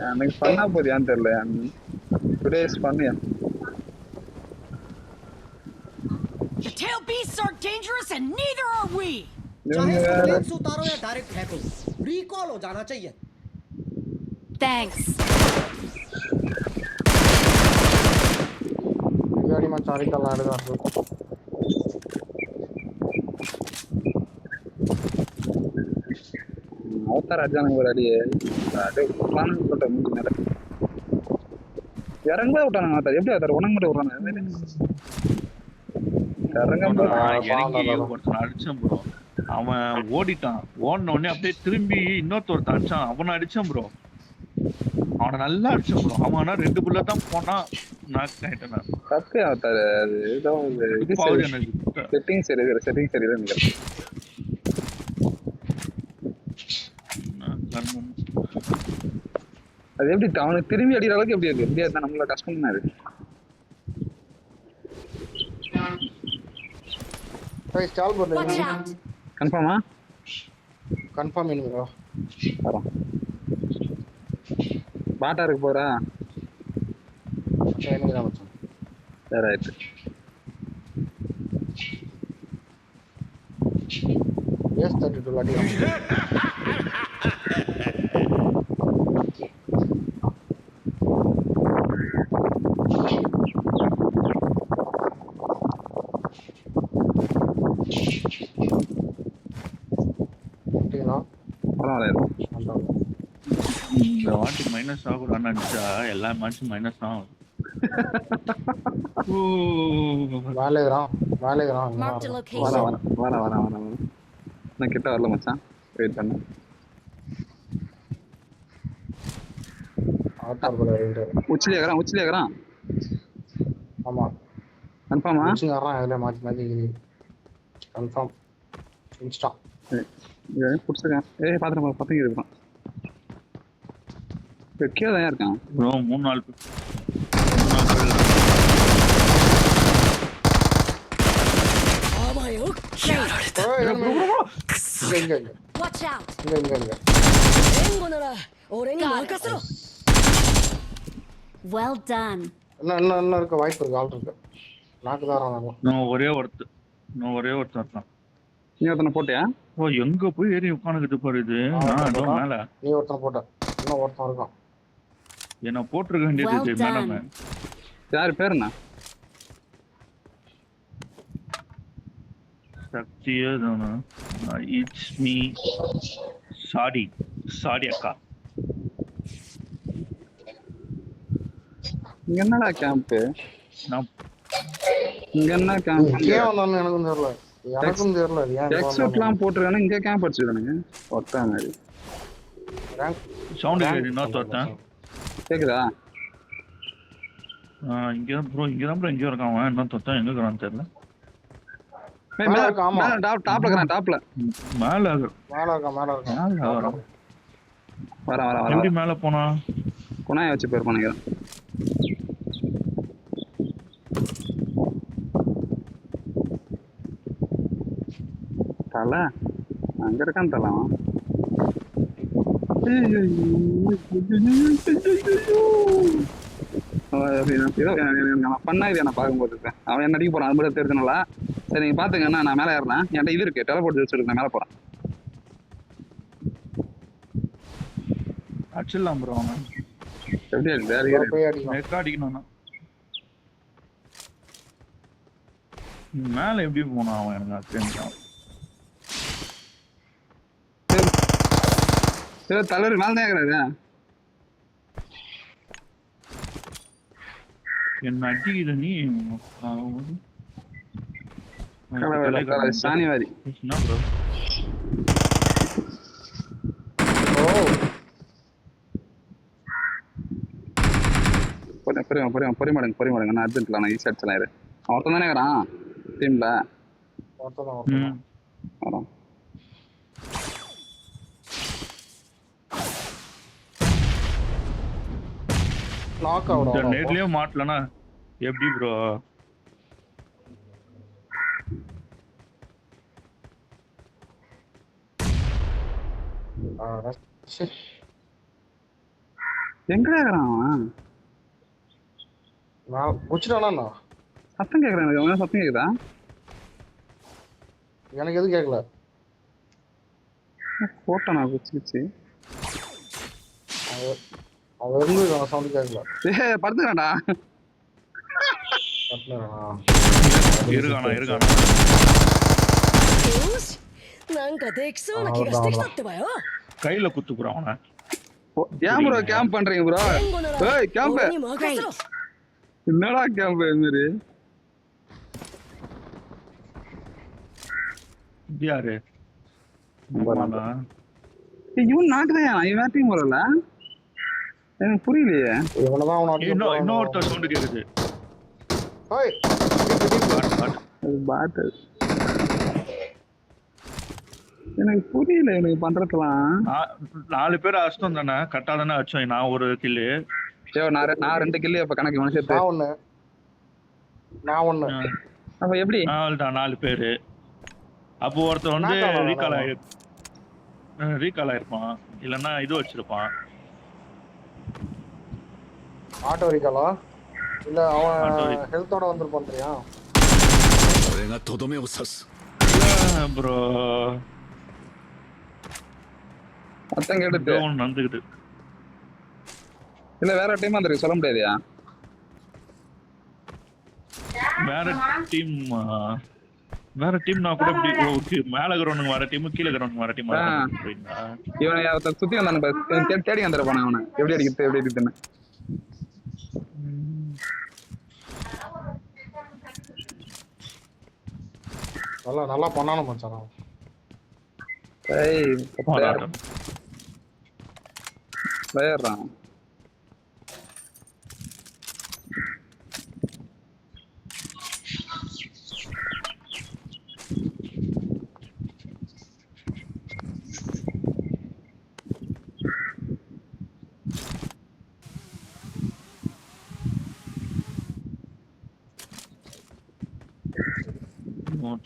எனக்கு பண்ணா போதியான்னு தெரியல. டுடேஸ் பண்ணியா? The tail beasts are dangerous and neither are we. चाहे लेंस से उतारो या डायरेक्ट फेंको, रिकॉल हो जाना चाहिए. Thanks. गाड़ी में चारी का लाड़ का அவதார் அடிச்சானுங்க ஒரு அடியே. சொல்லிட்ட மூஞ்சி மேல இறங்க விட்டானுங்க. அவதார் எப்படி அவதார் உனக்கு மட்டும் விடுறாங்க? அடிச்சான் ப்ரோ, அவன் ஓடிட்டான். ஓடின உடனே அப்படியே திரும்பி இன்னொருத்தொருத்த அடிச்சான், அவனை அடிச்சான் ப்ரோ. அவனை நல்லா அடிச்சான் ப்ரோ. அவனா 2 புல்லட் தான் போனா நாக் ஆயிட்டேன். தப்பு அவதார், அது ஏதோ செட்டிங் சரியில்லை நினைக்கிறேன். அது எப்படி அவனுக்கு திரும்பி அடிக்கிற அளவுக்கு எப்படி இருக்கு? எப்படியா இருந்தா நம்மள கஷ்டம் தான் இருக்கு. स्टॉल बोल रहे हैं कंफर्म हां कंफर्म नहीं ब्रो வரோம். பாட்டா இருக்கு போறா ट्रेनिंग தான் மச்சான். சரி ரைட். எஸ் 32 லாடி இந்த வாட்டி மைனஸ் ஆகுறான்னு நினைச்சா எல்லா மேட்சும் மைனஸ் தான் ஆகும். Marked a location. வர நான் கிட்ட வரல மச்சான், வெயிட் பண்ணு. உச்சிலே ஏகறான் ஆமா கன்ஃபார்மா? உச்சி ஏகறான் அதுல மாத்தி கன்ஃபார்ம் இன்ஸ்டா ஏய் புடிச்சேன். ஏய் பாத்துறேன் பத்தங்க இருக்கான். கீழே தான் இருக்கான் ப்ரோ. 3-4 பேர். Watch out. 援援護なら俺に任せろ。Well done. இன்னும் இருக்க வாய்ப்பு இருக்கு. ஆள் இருக்கு. நாக்கு தான் நான் ஒரே ஒருத்தர் இருக்கான். நீ ஒருத்தனை போட்டியா? ஓ எங்க போய் ஏறி உட்காந்துக்கிட்டு பாரு. இது நான் மேல நீ ஒருத்தன் போட்ட, இன்னும் ஒருத்தன் இருக்கான். என்ன போட்டிருக்க வேண்டியது மேடம். யார் பேர் என்ன? சக்தியே தானா? இட்ஸ் மீ சாடி அக்கா. இங்க என்னடா கேம்ப்? நான் இங்க என்ன கேம்ப்? ஏன் வந்தானு எனக்கும் தெரியல. ஏன் எக்ஸட்லாம் போட்டுருக்கானே இங்க கேம்ப் அடிச்சிருக்கானுங்க. ஒட்டா மாதிரி சவுண்ட் கேக்குது. நான் தோத்தேன். கேக்குதா? இங்க ப்ரோ, இங்க தான் ப்ரோ. இங்க இருக்கான் அவன். என்ன தோத்தேன், எங்க இருக்கான்னு தெரியல. மேல டாப்ல இருக்கான். டாப்ல மேல இருக்கான். வர எப்படி மேல போனா? குணாய வச்சு பேர் பண்ணிக்கிறேன். தலை அங்க இருக்கான். தலை பண்ணா இது நான் பார்க்கும்போது இருக்கேன். அவன் என்ன அடிக்க போறான், அது மட்டும் தெரிஞ்சனால. சரி நீங்க பாத்துங்க, நான் மேல ஏறேன். என்கிட்ட இது இருக்கு, டெலபோர்ட் வச்சிருக்கு. நான் மேல போறேன். அடிச்சிடலாம் ப்ரோ. அவன் எப்படி அடிக்கணும். மேல எப்படி போனான் அவன்? எனக்கு தெரிஞ்சான். தலைவர் மேல தான் இருக்கிறாரு. என்ன அடிக்கிற நீ? சாணிவாரி ப்ரோ. பொறிமாடுங்க நான் அர்ஜென்ட்ல நான் ஈஸி அடிச்சலாம் இரு. ஒருத்தன் தானே இருக்கிறான் டீம்ல. ஒருத்தன் வரோம். நாக் இந்த ஆகுறோம். நேர்லயே மாட்டலனா எப்படி ப்ரோ? எங்கடா இருக்கிறான் அவன்? நான் முடிச்சிட்டானா? சத்தம் கேக்குறேன் எனக்கு. அவன் சத்தம் கேக்குதா? எனக்கு எதுவும் கேட்கல. போட்டானா குச்சி அவன் இருந்து சவுண்ட் கேட்கல. படுத்துக்கிறான்டா. இருக்கானா Dost, なんかできそうな気がしてきたってばよ。 கையில குத்து ப்ரோ அவனை. ஏன் ப்ரோ கேம்ப் பண்றீங்க ப்ரோ? ஏய் கேம்ப் 俺に任せろ。 என்னடா கேம்ப் இது மாதிரி? இது யாரு? இவன் நாக்குதான் இவன் டீம் வரல. எனக்கு புரியலையே. இவனதான் அவன் இன்னொருத்தர் சவுண்ட் கேக்குது. பாட்டு எனக்கு புரியல எனக்கு பண்றதுலாம். 4 பேர் அடிச்சிட்டோம் தானே? கரெக்டா தானே அடிச்சோம். நான் ஒரு கில்லு. நான் 2 கில்லு. அப்ப கணக்கு இவனை சேர்த்து நான் ஒண்ணு. அப்ப எப்படி? 4 பேரு. அப்போ ஒருத்தர் வந்து ரீகால் ஆயிருப்பான், இல்லன்னா இது வச்சிருப்பான். ஆட்டோ ரீகாலா? இல்ல அவன் ஹெல்த்தோட வந்திருப்பான்றியா? ப்ரோ சத்தம் கேட்டுட்டு நடந்துக்கிட்டு இல்ல வேற டீம் வந்துருக்கு சொல்ல முடியாதியா? வேற டீம்னா கூட இப்படி மேல இருக்கிறவனுங்க வேற டீம், கீழே இருக்கிறவனுங்க வேற டீம். இவனை சுத்தி வந்தானு தேடி வந்துருப்பானு அவனை. எப்படி அடிக்குதுன்னு நல்லா பண்ணானு மச்சான். விளையாடுறான்.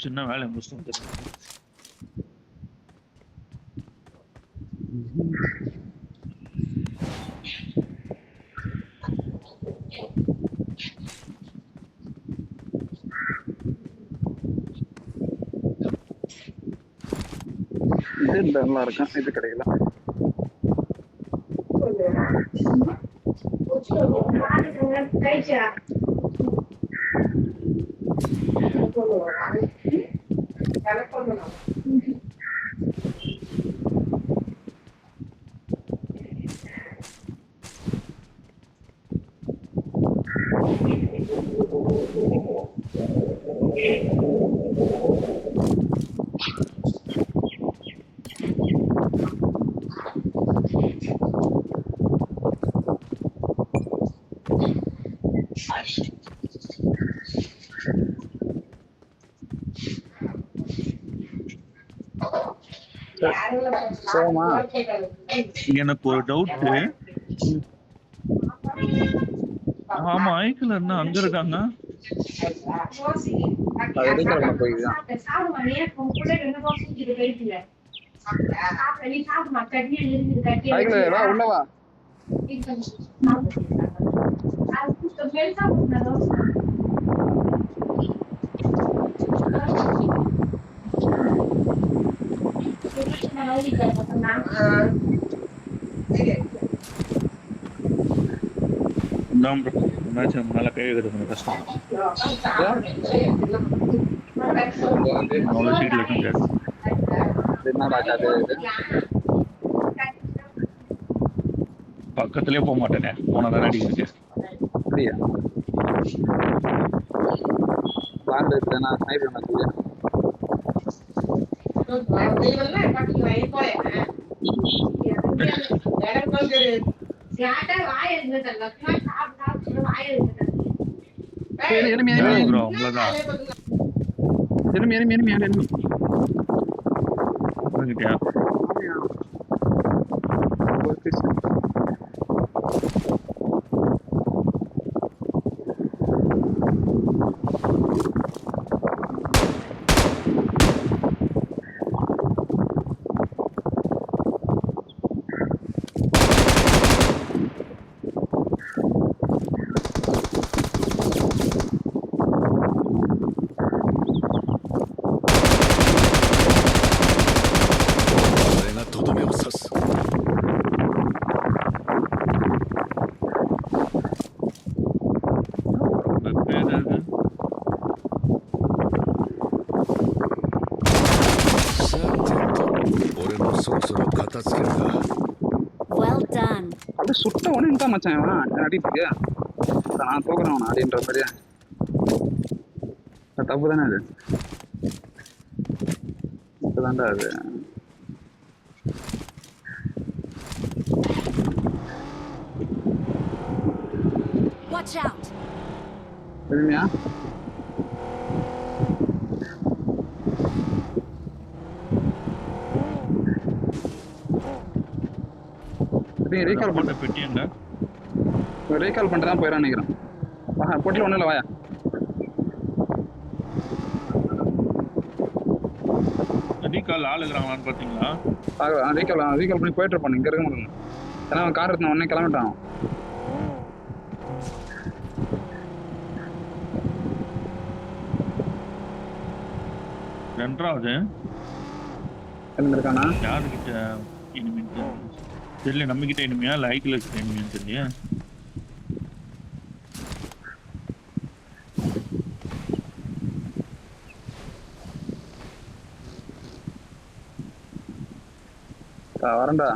சின்ன வேலை முடிச்சுட்டு இது நல்லா இருக்கும். இது கிடைக்கல. எனக்கு ஒரு டவுட். ஆமா ஐக்கிள் என்ன அங்க இருக்காங்க? உள்ளவா நல்லா கை வைக்கிறது கஷ்டம். அவ்வளோ சீட்ல இருக்க பக்கத்துலயே போக மாட்டேனே. போனதான் அடிக்கிறது. அப்படியா? enemy ப்ரோ அவ்வளோதான் உங்ககிட்டயா Well done. அப்படியே சுட்ட உடனே தான் மச்சான் இவன் அடிட்டு நான் தோக்குறவன் அப்படின்ற மாதிரியா தப்பு தானே அது இப்பதான்டா அது Watch out. எதுமையா ரீகால் போட்ட பெட்டி என்ன ரீகால் பண்ணிட்டு தான் போயிடான்னு நினைக்கிறேன் பொட்டில் ஒன்றும் இல்லை வாயா ரீகால் ஆள் இருக்கிறாங்களான்னு பார்த்தீங்களா ரீகால் பண்ணி போயிட்டு இருப்பான் இங்கே இருக்க முடியும் ஏன்னா அவன் கார் எடுத்து உடனே கிளம்பிட்டான் ரெண்டாவது இருக்கானா யாருக்கிட்ட இனிமேல் தெரியல நம்ம கிட்ட இனிமையா இல்லை ஐக்கில் கிட்ட இனிமையான்னு தெரியல வரண்டா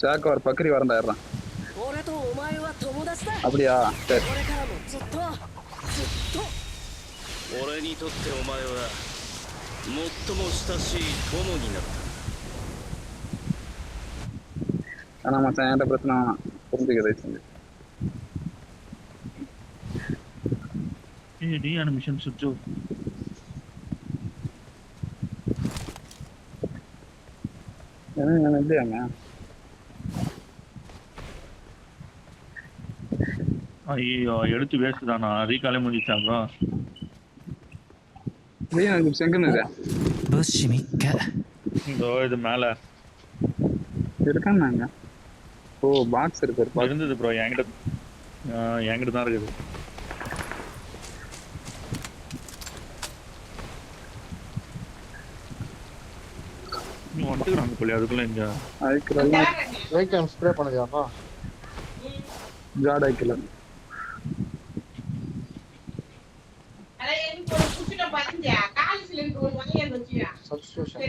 சாக்கு ஒரு பக்கரி வரண்டா ஏறான் அப்படியா சரி 俺にとってお前は最も親しい友になった ஆனா மச்சான் என்கிட்ட பிரச்சனை புரிஞ்சுக்கிறதை செஞ்சு டி அனிமேஷன் சுவிட்ச் என்ன இல்லையாங்க ஐயோ எடுத்து வேஸ்ட் தானா ரீகாலே முடிச்சான் ப்ரோ செங்குன்னு 物資3日 இதோ இது மேல இருக்காங்க ஓ பாக்ஸ் இருக்கு இருந்தது ப்ரோ என்கிட்ட தான் இருக்குது நீ வந்துக்கிறாங்க போலி அதுக்குள்ள இங்க வெஹிக்கிள் ஸ்ப்ரே பண்ணுறியாப்பா ஜாட் ஆயிக்கல சப்ஸ்டியூஷன்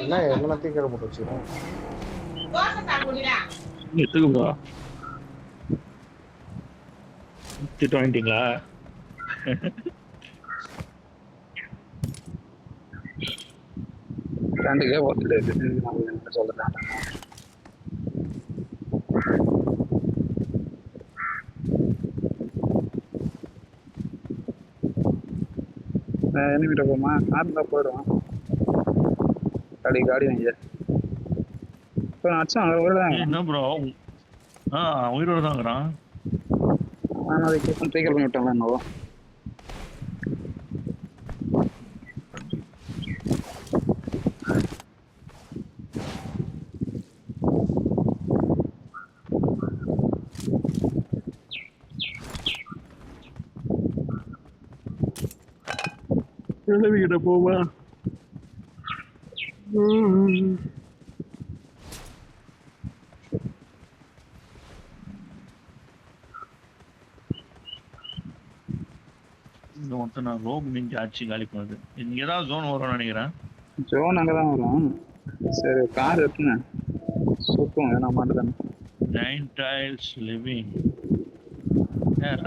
என்ன எல்லாத்தையும் கீழே போட்டு வச்சுக்கிறோம் எத்துக்கு ப்ரோ திட்டு வாங்கிட்டீங்களா ரெண்டுக்கே ஓட்டு சொல்றேன் எனிமிட்ட போமா கார் தான் போயிடுவான் காடி வாங்க இப்போ அச்சா உயிரோட என்ன ப்ரோ உயிரோட தான் இருக்கிறான் நான் அதை டேக்கல் பண்ணி விட்டேன்ல என்னவோ கிட்ட போவா இந்த ஒருத்தன் நான் ரோப் நிஞ்சு ஆச்சு காலி பண்ணுது. இங்கே தான் ஜோன் வரும்னு நினைக்கிறேன். ஜோன் அங்கே தான் வரும். சரி கார் இருக்குங்க சுத்தம் ஏன்னா மாட்டுதானே 9 tiles living. கார்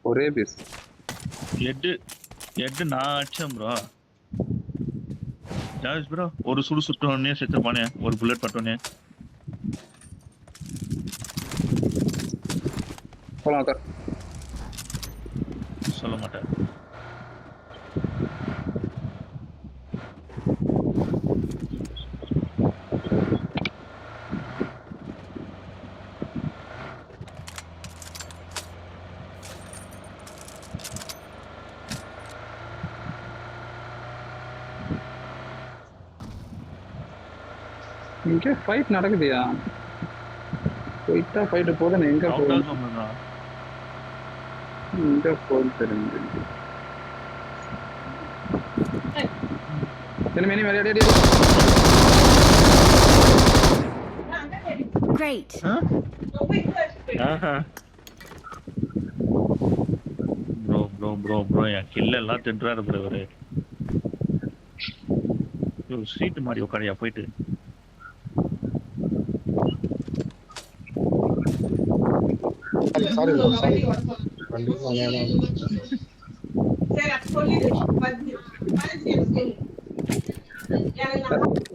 ஒரே பீஸ் எட்டு நான் அடிச்சேன் ப்ரோ. ஜார்ஜ் ப்ரோ ஒரு சுட்டோன்னே செத்துப்பானே, ஒரு புல்லட் பட்டோன்னே. போலாம் கார் சொல்ல மாட்டேன். இங்கே ஃபைட் நடக்குதுயா. போயிட்டா ஃபைட்டு போதும். எங்க போகுது எங்க போகுது தெரிஞ்சு என்ன அடி Great. ப்ரோ என் கில்ல எல்லாம் தின்றாரு ப்ரோ இவரு. சீட்டு மாதிரி உட்காரியா போயிட்டு. Sorry bro sorry.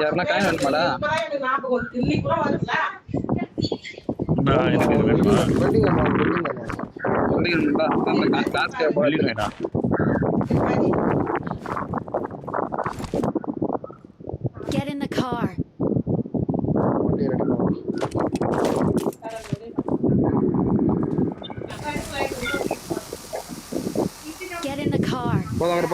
யாருன்னா காயின் வேணுமாடா? எனக்கு இது வேணுமா? சொல்லிக்கணும்டா அந்த காசு சொல்லிடுறேடா. Get in the car. Get in the car. போதாகர்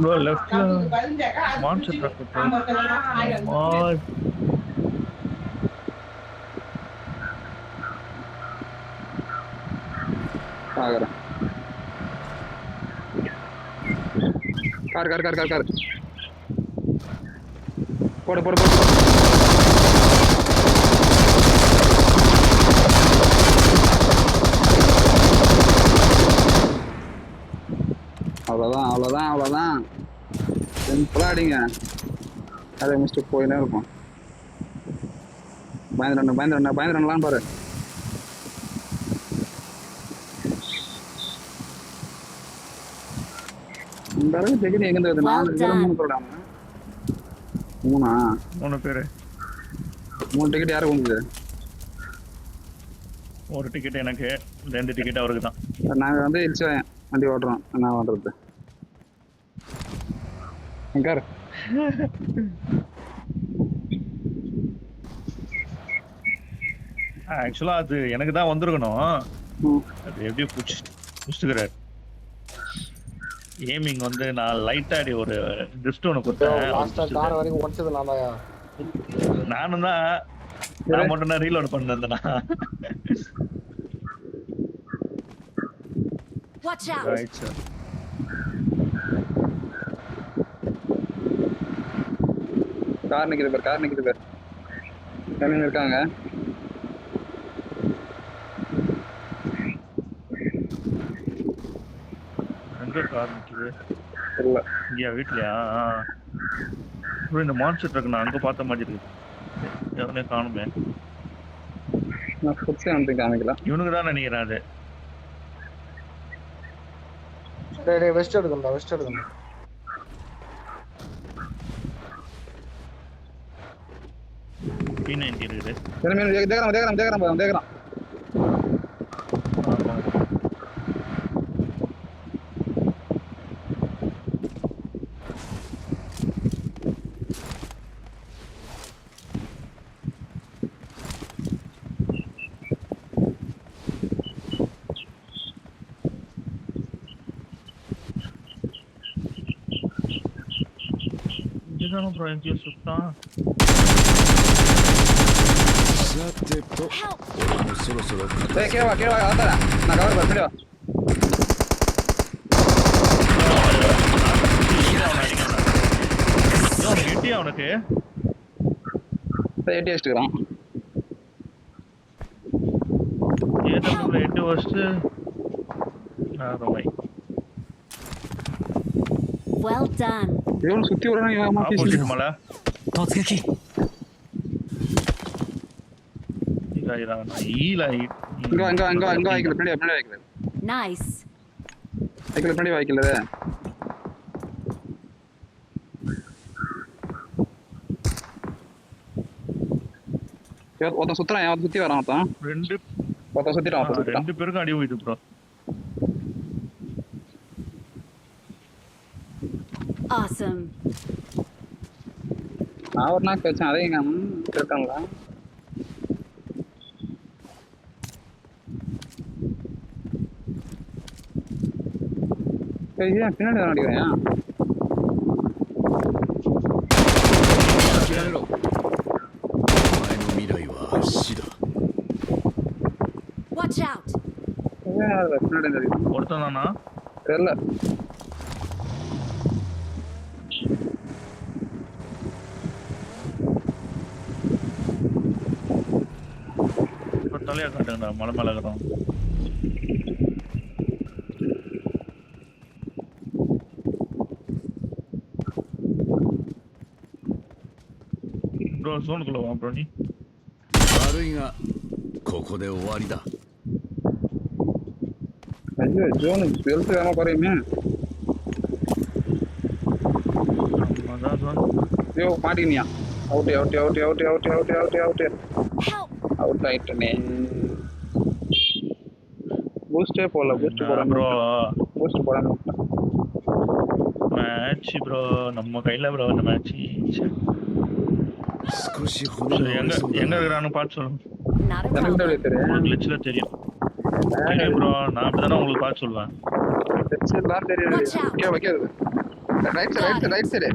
ப்ரோ லெஃப்ட்ல மான்ஸ்டர் ட்ரக் பாக்குறேன். கார் போடு அவ்வளோதான் சிம்பிளா அடிங்க. அதை முடிச்சுட்டு போயினே இருக்கும். பயந்துடலாம் பாரு. இந்த அளவுக்கு டிக்கெட் எங்க இருந்து 4 பேர் 3 பேரு 3 டிக்கெட் யாருக்கு உங்களுக்கு? ஒரு டிக்கெட் எனக்கு, 2 டிக்கெட் அவருக்கு தான். நாங்க வந்து இடிச்சுவேன் வண்டி ஓட்டுறோம். என்ன பண்றது? எங்காரு ஆக்சுவலா அது எனக்கு தான் வந்திருக்கணும். அது எப்படி புடிச்சுக்கிறாரு. ஏமிங் வந்து நான் லைட்டா அடி ஒரு ட்ரிஃப்ட் ஒன்று கொடுத்தேன். கார் வரைக்கும் உடைச்சது நான்தாயா. நானும் தான். நான் மட்டும் தான் ரீலோட் பண்ணிருந்தேனா. Watch out. Right sir. Car நிக்குது பார். கண்ணு இருக்காங்க. எங்க கார் நிக்குது? இல்ல இங்கயா வீட்லயா? இந்த மான்ஸ்டர் ட்ரக் நான் அங்க பார்த்த மாதிரி இருக்கு. எவனே காணுமே. நான் புதுசா வந்து காமிக்கலாம். இவனுக்கு தான் நினைக்கிறேன் அது. டேய் வெஸ்ட் எடுக்கணும். P90 இருக்குது. தேகறான். இங்கதானே ப்ரோ எங்கேயோ சுட்டான். ஏய் கீழ வா ஆத்தா நான் கவர் பண்ணி வா. எட்டியா உனக்கு ஏடி அடிச்சுக்கிறான். ஏதோ எட்டு வருஷம் ரொம்ப Well done. இவன் சுத்தி வரான் இவன் மாத்தி ஆப்போசிட் மலை 突撃 இங்க வைக்கல பின்னாடி வைக்கல. Nice. வைக்கல பின்னாடி வைக்கல. ஒருத்தன் சுத்துறான் சுத்தி வரான் ஒருத்தன் சுத்திட்டான். ரெண்டு பேருக்கும் அடி போயிட்டு ப்ரோ. Awesome. நான் ஒரு நாக்கு வச்சேன் அதே எங்க இருக்காங்களா பின்னாடி தான் அடிக்கிறேன். Watch out. பின்னாடி ஒருத்தன் தானா தெரியல. தலையா காட்டுங்கடா மலை மேல இருக்கிறோம். ப்ரோ சோனுக்குள்ள வா ப்ரோ நீ. 悪いがここで終わりだ。 ஐயோ ஜோன் பெல்ட் வேணா குறையுமே. அதான் சோன் ஐயோ மாட்டினியா அவுட் Help. அவுட் ஆயிட்டனே. பூஸ்டே போடல ப்ரோ பூஸ்ட் போடாம மேட்ச் ப்ரோ நம்ம கையில ப்ரோ இந்த மேட்ச். 少し骨が折れそうだ எங்க な。 இருக்கிறான்னு பார்த்து சொல்லுங்க. Not a எனக்கு problem. தெரியும். உங்களுக்கு லிஸ்ட்ல தெரியும் ப்ரோ. நான் அப்படிதானே உங்களுக்கு பார்த்து சொல்லுவேன். Watch out. ஓகே வைக்கிறது. ரைட் சைடு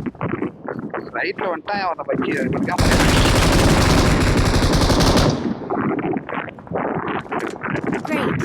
ரைட்ல வந்துட்டான் அவன பக்கி நிக்காம. Great.